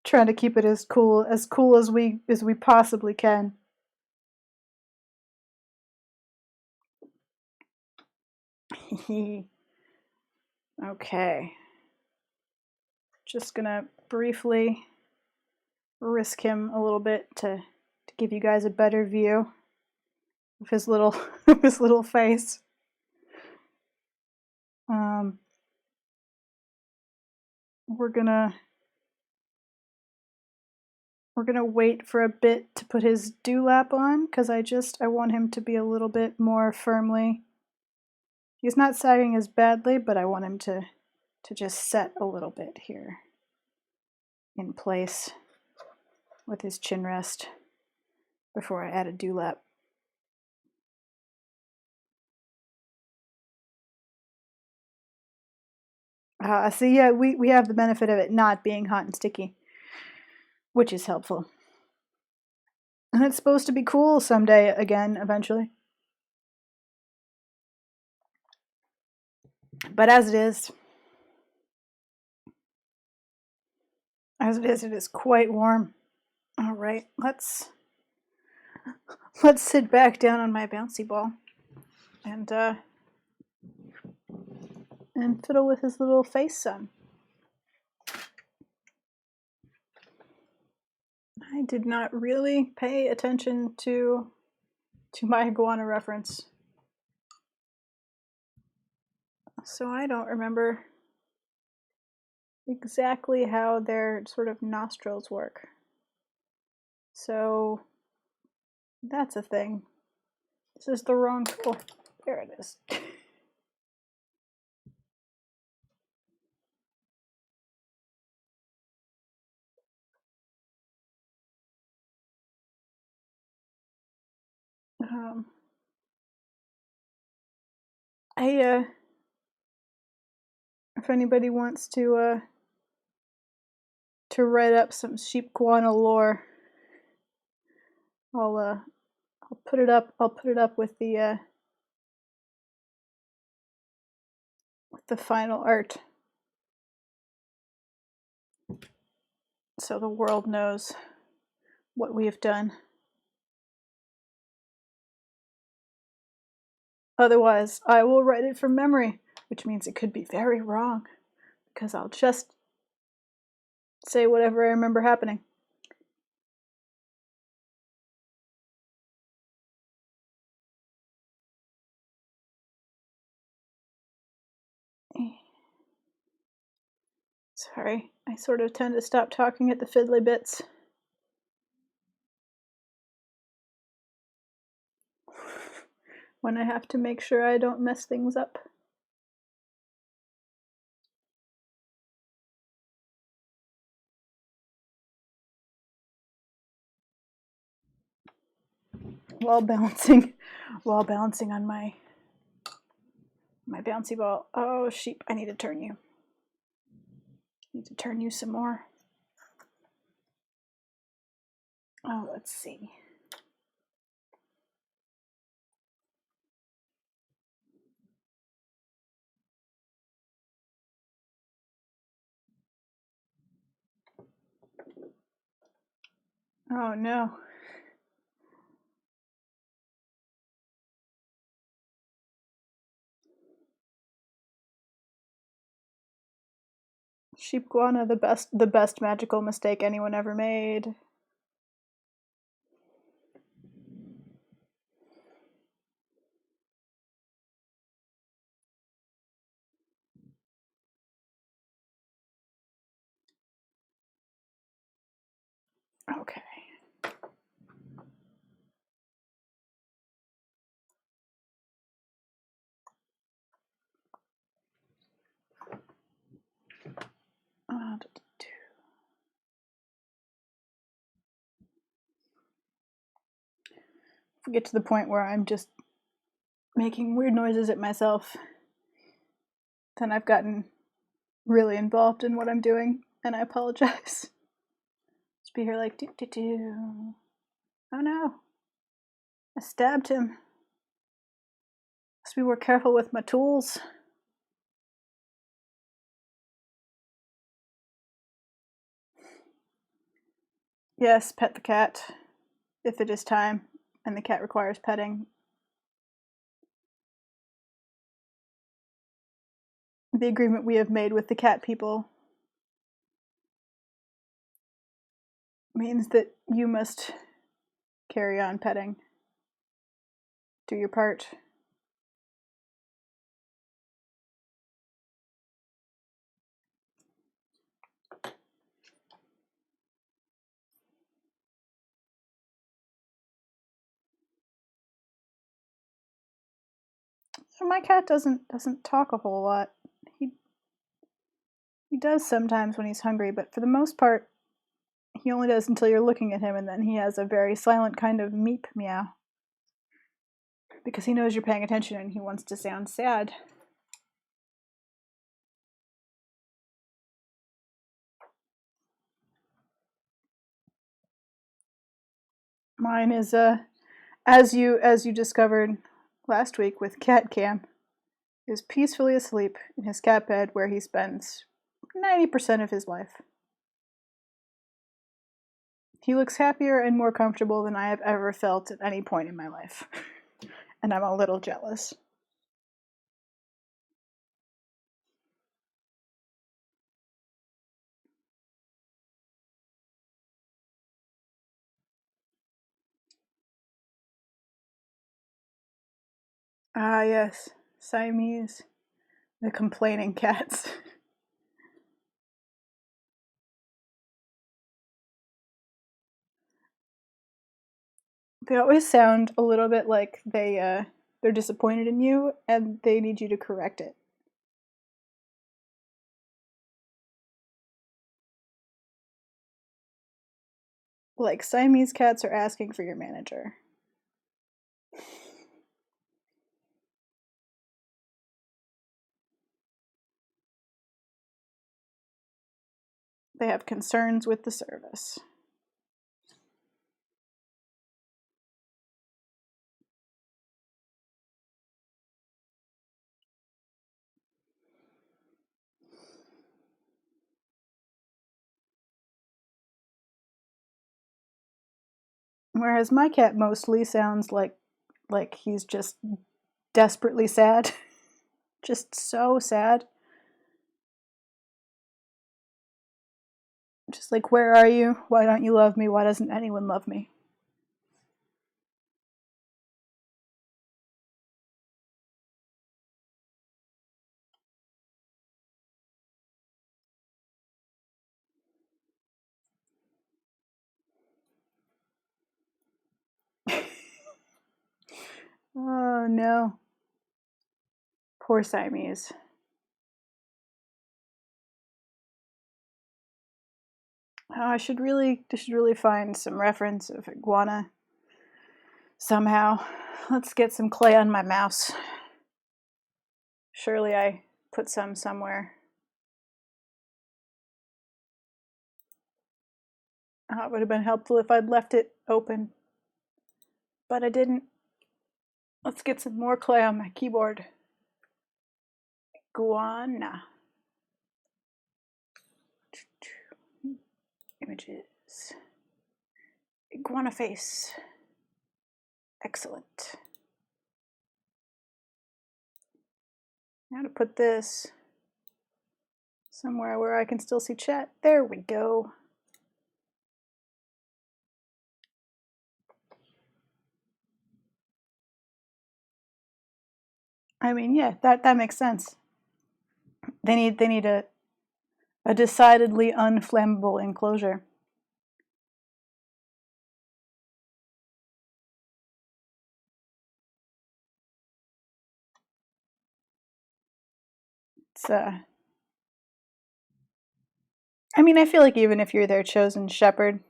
Trying to keep it as cool as we possibly can. Okay. Just gonna briefly risk him a little bit to give you guys a better view of his little his little face. We're gonna wait for a bit to put his dewlap on because I want him to be a little bit more firmly. He's not sagging as badly, but I want him to just set a little bit here in place with his chin rest before I add a dewlap. So yeah, we have the benefit of it not being hot and sticky, which is helpful. And it's supposed to be cool someday again, eventually. But as it is, it is quite warm. All right, let's sit back down on my bouncy ball and fiddle with his little face some. I did not really pay attention to my iguana reference, so I don't remember exactly how their sort of nostrils work. So that's a thing. This is the wrong tool. There it is. If anybody wants to write up some Sheepguana lore, I'll put it up. I'll put it up with the final art, so the world knows what we have done. Otherwise, I will write it from memory, which means it could be very wrong, because I'll just say whatever I remember happening. Sorry, I sort of tend to stop talking at the fiddly bits. When I have to make sure I don't mess things up. While balancing on my bouncy ball. Oh, sheep, I need to turn you. Need to turn you some more. Oh, let's see. Oh no. Sheepguana, the best magical mistake anyone ever made. Okay. If we get to the point where I'm just making weird noises at myself, then I've gotten really involved in what I'm doing, and I apologize. Just be here like, do do do. Oh no. I stabbed him. Must be more careful with my tools. Yes, pet the cat, if it is time, and the cat requires petting. The agreement we have made with the cat people means that you must carry on petting. Do your part. My cat doesn't talk a whole lot. He does sometimes when he's hungry, but for the most part, he only does until you're looking at him, and then he has a very silent kind of meep meow. Because he knows you're paying attention and he wants to sound sad. Mine is as you discovered last week with Cat Cam, is peacefully asleep in his cat bed where he spends 90% of his life. He looks happier and more comfortable than I have ever felt at any point in my life. And I'm a little jealous. Ah, yes, Siamese, the complaining cats. They always sound a little bit like they're disappointed in you and they need you to correct it. Like Siamese cats are asking for your manager. They have concerns with the service. Whereas my cat mostly sounds like he's just desperately sad. Just so sad. Just like, where are you? Why don't you love me? Why doesn't anyone love me? Oh no. Poor Siamese. Oh, I should really find some reference of iguana somehow. Let's get some clay on my mouse. Surely I put some somewhere. Oh, it would have been helpful if I'd left it open. But I didn't. Let's get some more clay on my keyboard. Iguana. Images. Iguana face. Excellent. Now to put this somewhere where I can still see chat. There we go. I mean, yeah, that makes sense. They need a decidedly unflammable enclosure. It's I mean, I feel like even if you're their chosen shepherd,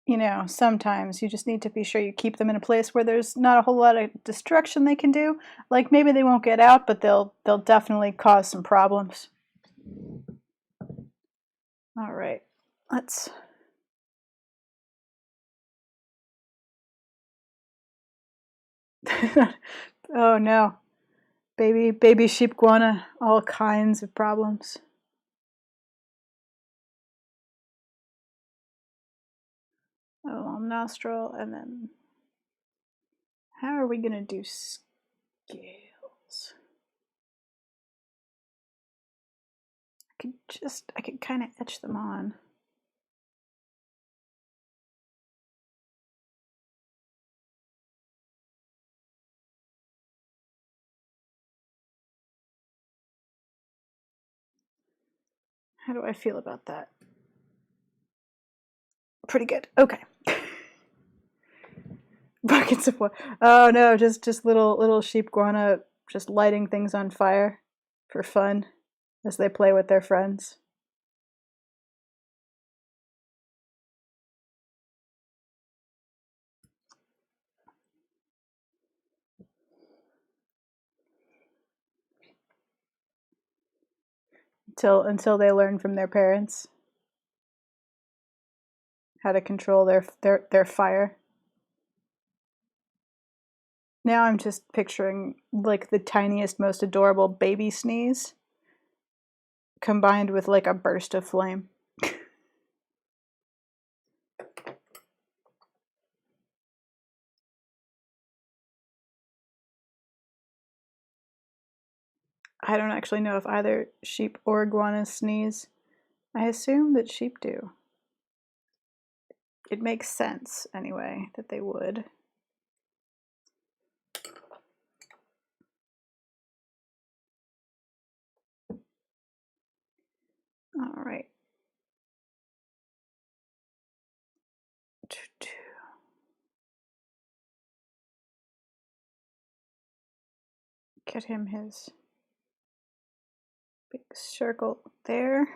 you know, sometimes you just need to be sure you keep them in a place where there's not a whole lot of destruction they can do. Like maybe they won't get out, but they'll definitely cause some problems. All right, let's. Oh no, baby sheepguana, all kinds of problems. A long nostril, and then how are we gonna do scales? I could kind of etch them on. How do I feel about that? Pretty good. Okay. Buckets of what? Oh no, just little sheepguana just lighting things on fire for fun as they play with their friends. Until they learn from their parents how to control their fire. Now I'm just picturing like the tiniest, most adorable baby sneeze combined with like a burst of flame. I don't actually know if either sheep or iguanas sneeze. I assume that sheep do. It makes sense, anyway, that they would. All right. Get him his big circle there.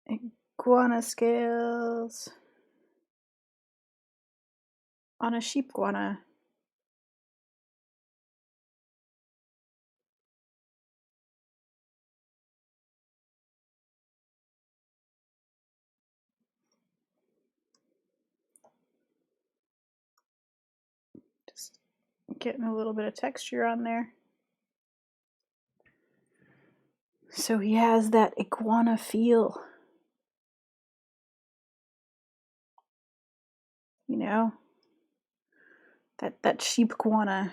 Iguana scales on a sheepguana. Just getting a little bit of texture on there. So he has that iguana feel. You know? That sheepguana.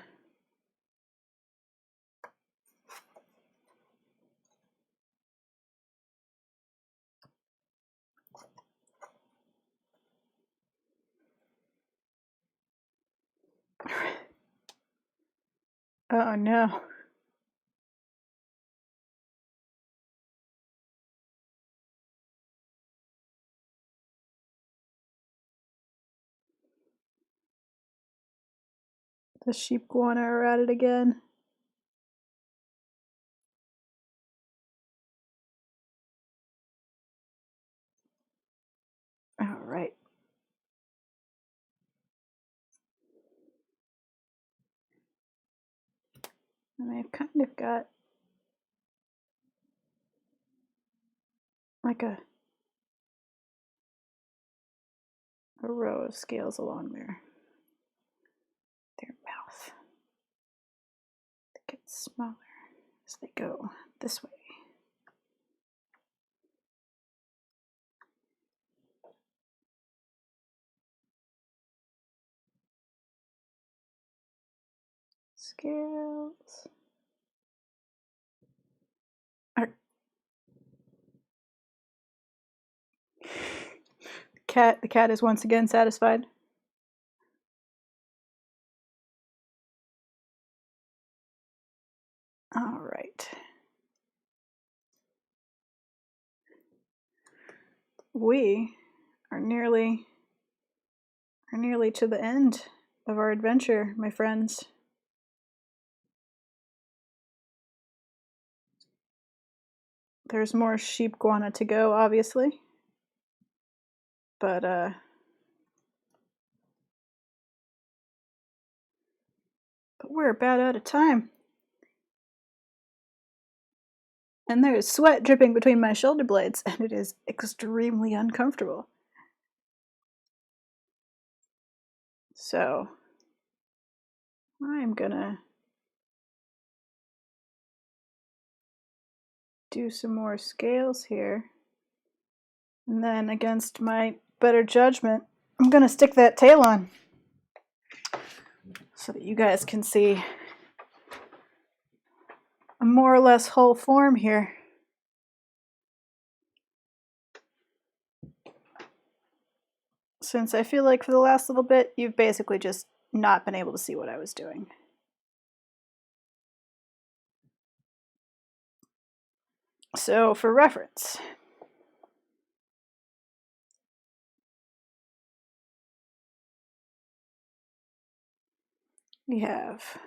Oh no. The sheepguana are at it again. All right. And I've kind of got like a row of scales along their mouth. They get smaller as they go this way. Scales. The cat is once again satisfied. All right. We are nearly to the end of our adventure, my friends. There's more Sheepguana to go, obviously. But we're about out of time. And there is sweat dripping between my shoulder blades, and it is extremely uncomfortable. So, I'm gonna do some more scales here. And then, against my better judgment, I'm gonna stick that tail on so that you guys can see a more or less whole form here. Since I feel like for the last little bit, you've basically just not been able to see what I was doing. So, for reference, we have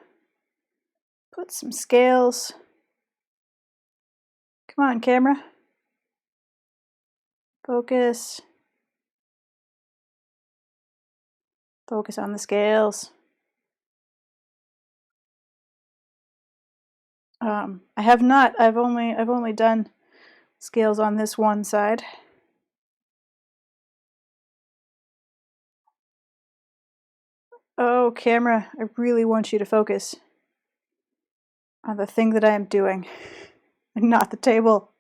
put some scales. Come on, camera. Focus. Focus on the scales. I have not. I've only done scales on this one side. Oh, camera, I really want you to focus on the thing that I am doing, and not the table.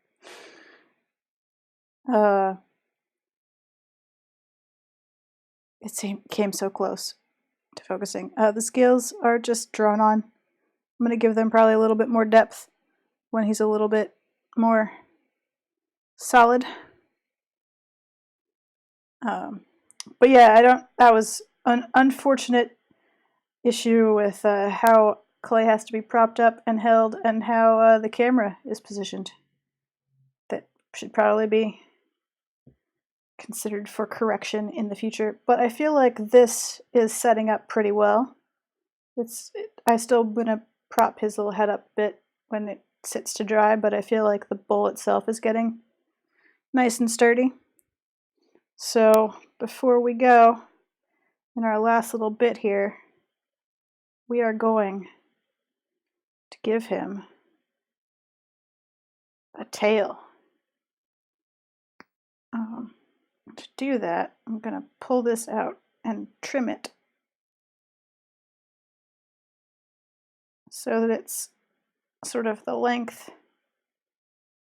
It came so close to focusing. The scales are just drawn on. I'm going to give them probably a little bit more depth when he's a little bit more solid. But yeah, that was an unfortunate issue with how clay has to be propped up and held and how the camera is positioned. That should probably be considered for correction in the future. But I feel like this is setting up pretty well. I still going to prop his little head up a bit when it sits to dry, but I feel like the bowl itself is getting nice and sturdy. So before we go, in our last little bit here, we are going to give him a tail. To do that, I'm going to pull this out and trim it so that it's sort of the length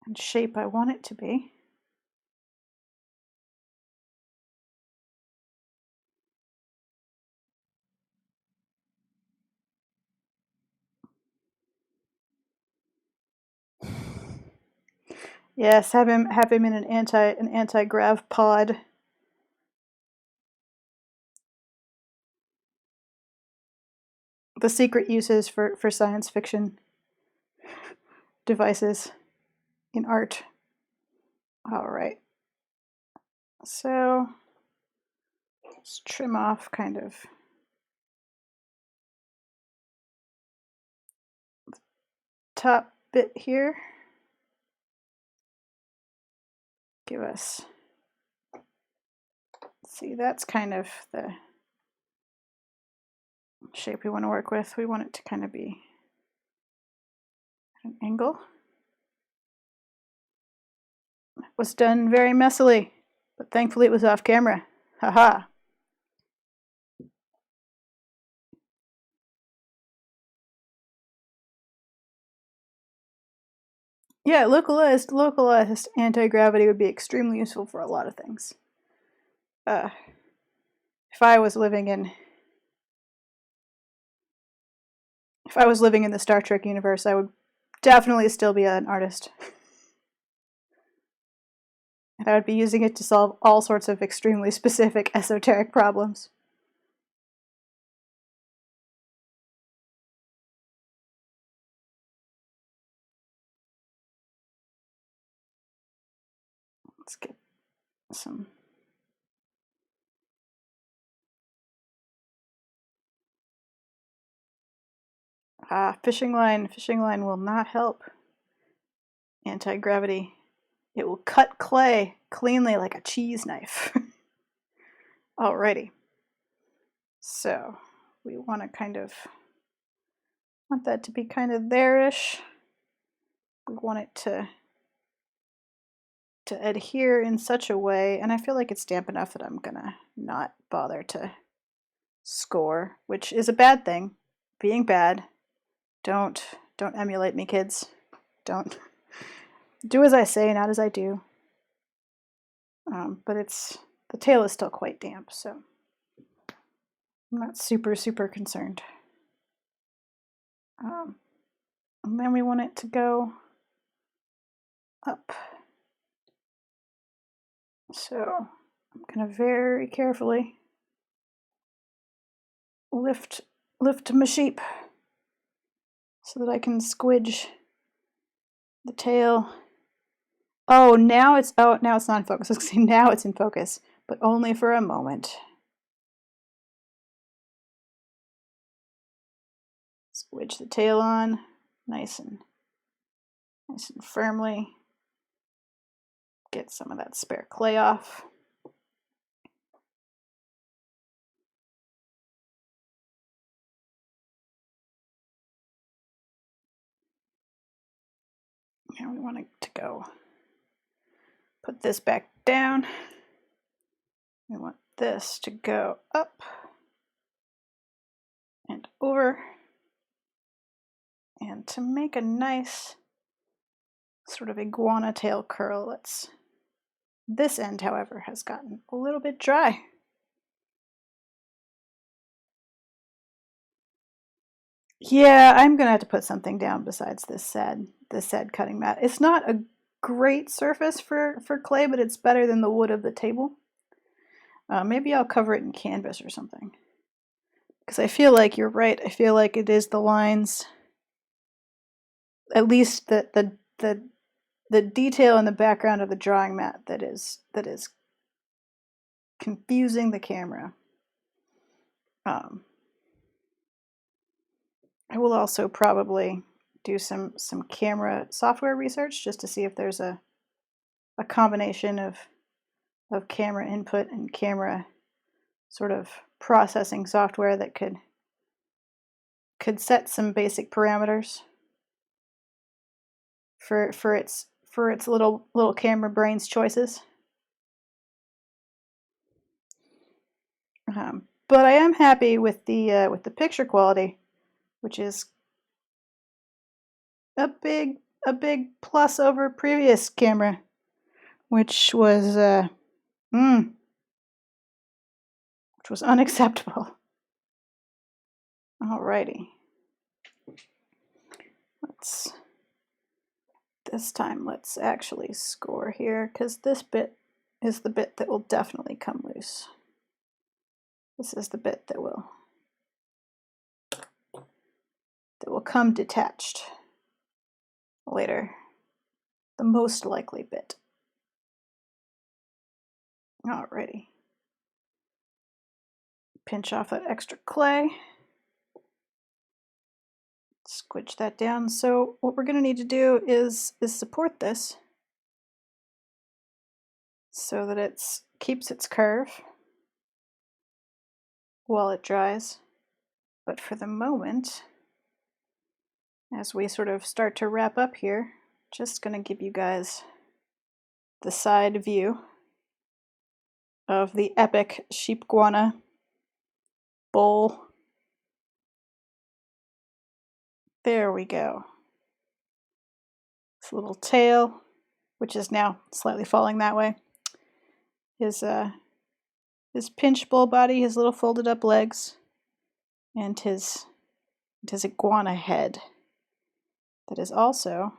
and shape I want it to be. Yes, have him in an anti-grav pod. The secret uses for science fiction devices in art. All right. So let's trim off kind of the top bit here. Give us, see, that's kind of the shape we want to work with. We want it to kind of be at an angle. It was done very messily, but thankfully it was off camera. Haha. Yeah, localized anti-gravity would be extremely useful for a lot of things. If I was living in if I was living in the Star Trek universe, I would definitely still be an artist. And I would be using it to solve all sorts of extremely specific esoteric problems. Let's get some. Fishing line. Fishing line will not help. Anti-gravity. It will cut clay cleanly like a cheese knife. Alrighty. So we want that to be kind of there-ish. We want it to adhere in such a way, and I feel like it's damp enough that I'm gonna not bother to score, which is a bad thing. Being bad. Don't emulate me, kids. Don't do as I say, not as I do. But the tail is still quite damp, so I'm not super concerned. And then we want it to go up. So I'm gonna very carefully lift my sheep so that I can squidge the tail. Now it's not in focus. See, now it's in focus, but only for a moment. Squidge the tail on, nice and firmly. Get some of that spare clay off. Now we want it to go. Put this back down. We want this to go up and over. And to make a nice sort of iguana tail curl, this end, however, has gotten a little bit dry. Yeah, I'm gonna have to put something down besides this sad cutting mat. It's not a great surface for clay, but it's better than the wood of the table. Maybe I'll cover it in canvas or something. Because I feel like you're right. I feel like it is the lines, at least the detail in the background of the drawing mat that is confusing the camera. I will also probably do some camera software research just to see if there's a combination of camera input and camera sort of processing software that could set some basic parameters for its little camera brain's choices. But I am happy with the picture quality, which is a big plus over previous camera, which was unacceptable. Alrighty. This time let's actually score here, because this bit is the bit that will definitely come loose. This is the bit that will come detached later. The most likely bit. Alrighty. Pinch off that extra clay. Squidge that down. So what we're going to need to do is support this so that it keeps its curve while it dries. But for the moment, as we sort of start to wrap up here, just going to give you guys the side view of the epic Sheepguana bowl. There we go. This little tail, which is now slightly falling that way. His pinch bowl body, his little folded up legs, and his It has iguana head that is also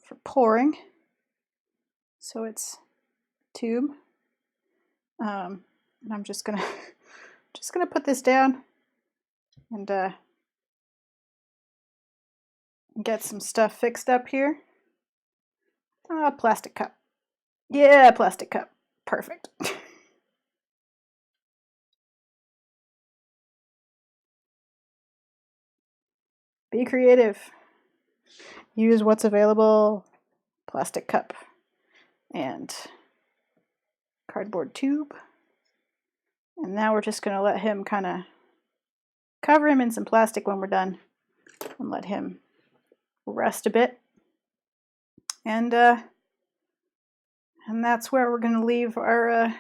for pouring. So it's tube. And I'm just gonna put this down and get some stuff fixed up here. Plastic cup. Yeah, plastic cup. Perfect. Be creative. Use what's available. Plastic cup and cardboard tube. And now we're just going to let him kind of cover him in some plastic when we're done and let him rest a bit. And that's where we're going to leave our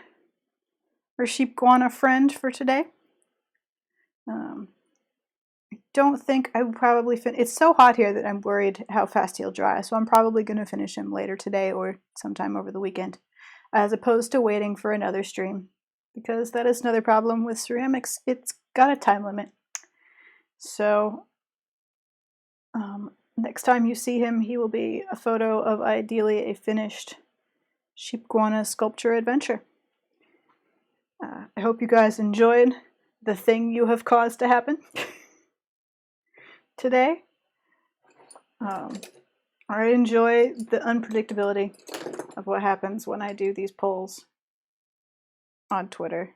Sheepguana friend for today. I don't think I would probably finish. It's so hot here that I'm worried how fast he'll dry, so I'm probably going to finish him later today or sometime over the weekend, as opposed to waiting for another stream, because that is another problem with ceramics. It's got a time limit. So next time you see him, he will be a photo of ideally a finished Sheepguana sculpture adventure. I hope you guys enjoyed the thing you have caused to happen today. I enjoy the unpredictability of what happens when I do these polls on Twitter,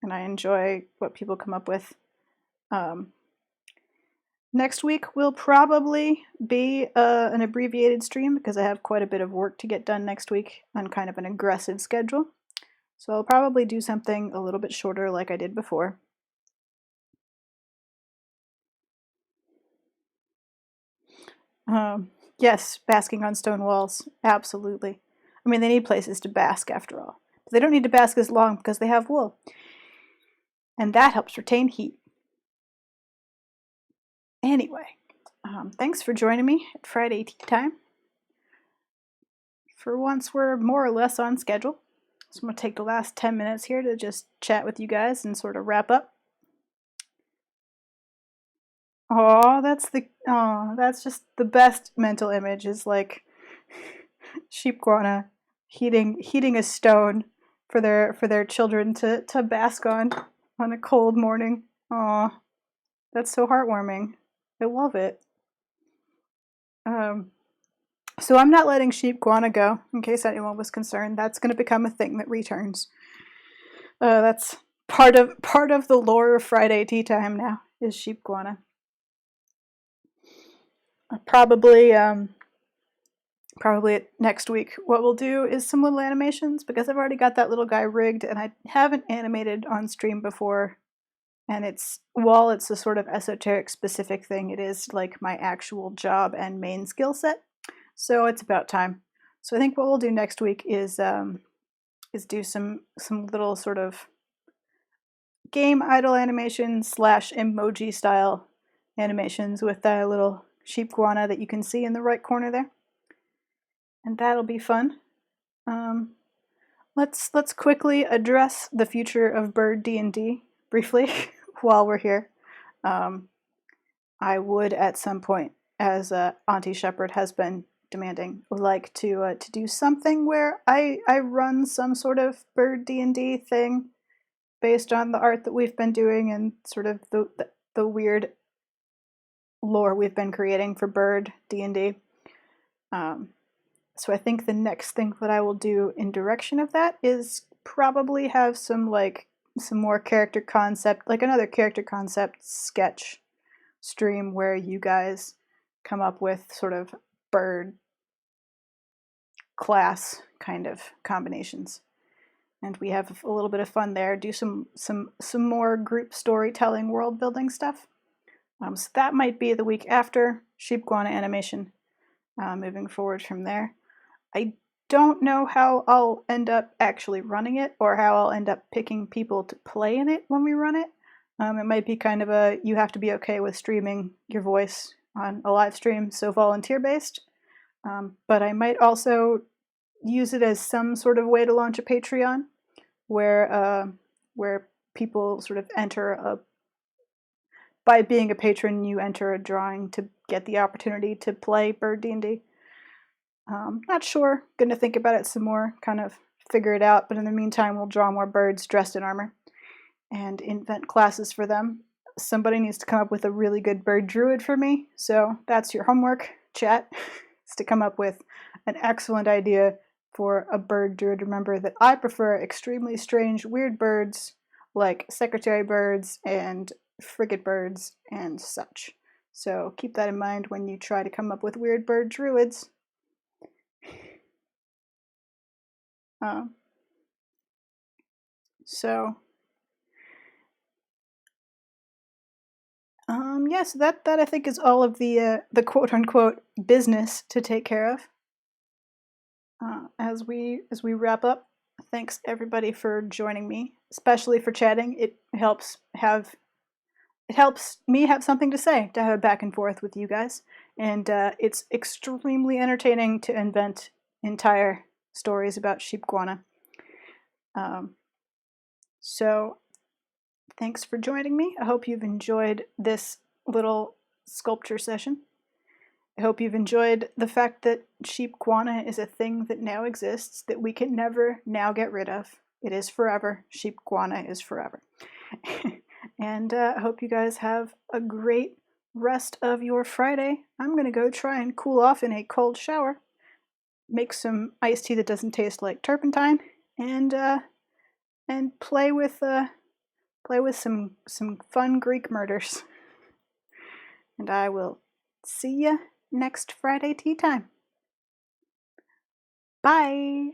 and I enjoy what people come up with. Next week will probably be an abbreviated stream because I have quite a bit of work to get done next week on kind of an aggressive schedule. So I'll probably do something a little bit shorter like I did before. Yes, basking on stone walls. Absolutely. I mean, they need places to bask after all. But they don't need to bask as long because they have wool. And that helps retain heat. Anyway, thanks for joining me at Friday Tea Time. For once, we're more or less on schedule. So I'm going to take the last 10 minutes here to just chat with you guys and sort of wrap up. Oh, that's just the best mental image, is like Sheepguana heating a stone for their children to bask on a cold morning. Oh, that's so heartwarming. I love it. So I'm not letting Sheepguana go, in case anyone was concerned. That's going to become a thing that returns. That's part of the lore of Friday Tea Time now, is Sheepguana. Probably next week what we'll do is some little animations, because I've already got that little guy rigged and I haven't animated on stream before, and while it's a sort of esoteric specific thing, it is like my actual job and main skill set, so it's about time. So I think what we'll do next week is do some little sort of game idle animations / emoji style animations with that little Sheepguana that you can see in the right corner there. And that'll be fun. Let's quickly address the future of bird D&D briefly while we're here. I would at some point, as Auntie Shepherd has been demanding, like to do something where I run some sort of bird D&D thing based on the art that we've been doing and sort of the weird lore we've been creating for bird D&D. So I think the next thing that I will do in direction of that is probably have some more character concept, like another character concept sketch stream where you guys come up with sort of bird class kind of combinations, and we have a little bit of fun there. Do some more group storytelling, world building stuff. So that might be the week after Sheepguana animation. Moving forward from there, I don't know how I'll end up actually running it, or how I'll end up picking people to play in it when we run it. It might be kind of you have to be okay with streaming your voice on a live stream, so volunteer based. But I might also use it as some sort of way to launch a Patreon, where people sort of enter by being a patron, you enter a drawing to get the opportunity to play Bird D&D. Not sure. Going to think about it some more, kind of figure it out. But in the meantime, we'll draw more birds dressed in armor and invent classes for them. Somebody needs to come up with a really good bird druid for me. So that's your homework, chat, is to come up with an excellent idea for a bird druid. Remember that I prefer extremely strange, weird birds like secretary birds and frigate birds and such. So keep that in mind when you try to come up with weird bird druids. Yes, that I think is all of the quote unquote business to take care of. As we wrap up, thanks everybody for joining me, especially for chatting. It helps me have something to say, to have a back and forth with you guys, and it's extremely entertaining to invent entire stories about Sheepguana. So thanks for joining me. I hope you've enjoyed this little sculpture session. I hope you've enjoyed the fact that Sheepguana is a thing that now exists, that we can never now get rid of. It is forever. Sheepguana is forever. And I hope you guys have a great rest of your Friday. I'm going to go try and cool off in a cold shower, make some iced tea that doesn't taste like turpentine, and play with some fun Greek murders. And I will see ya next Friday tea time. Bye!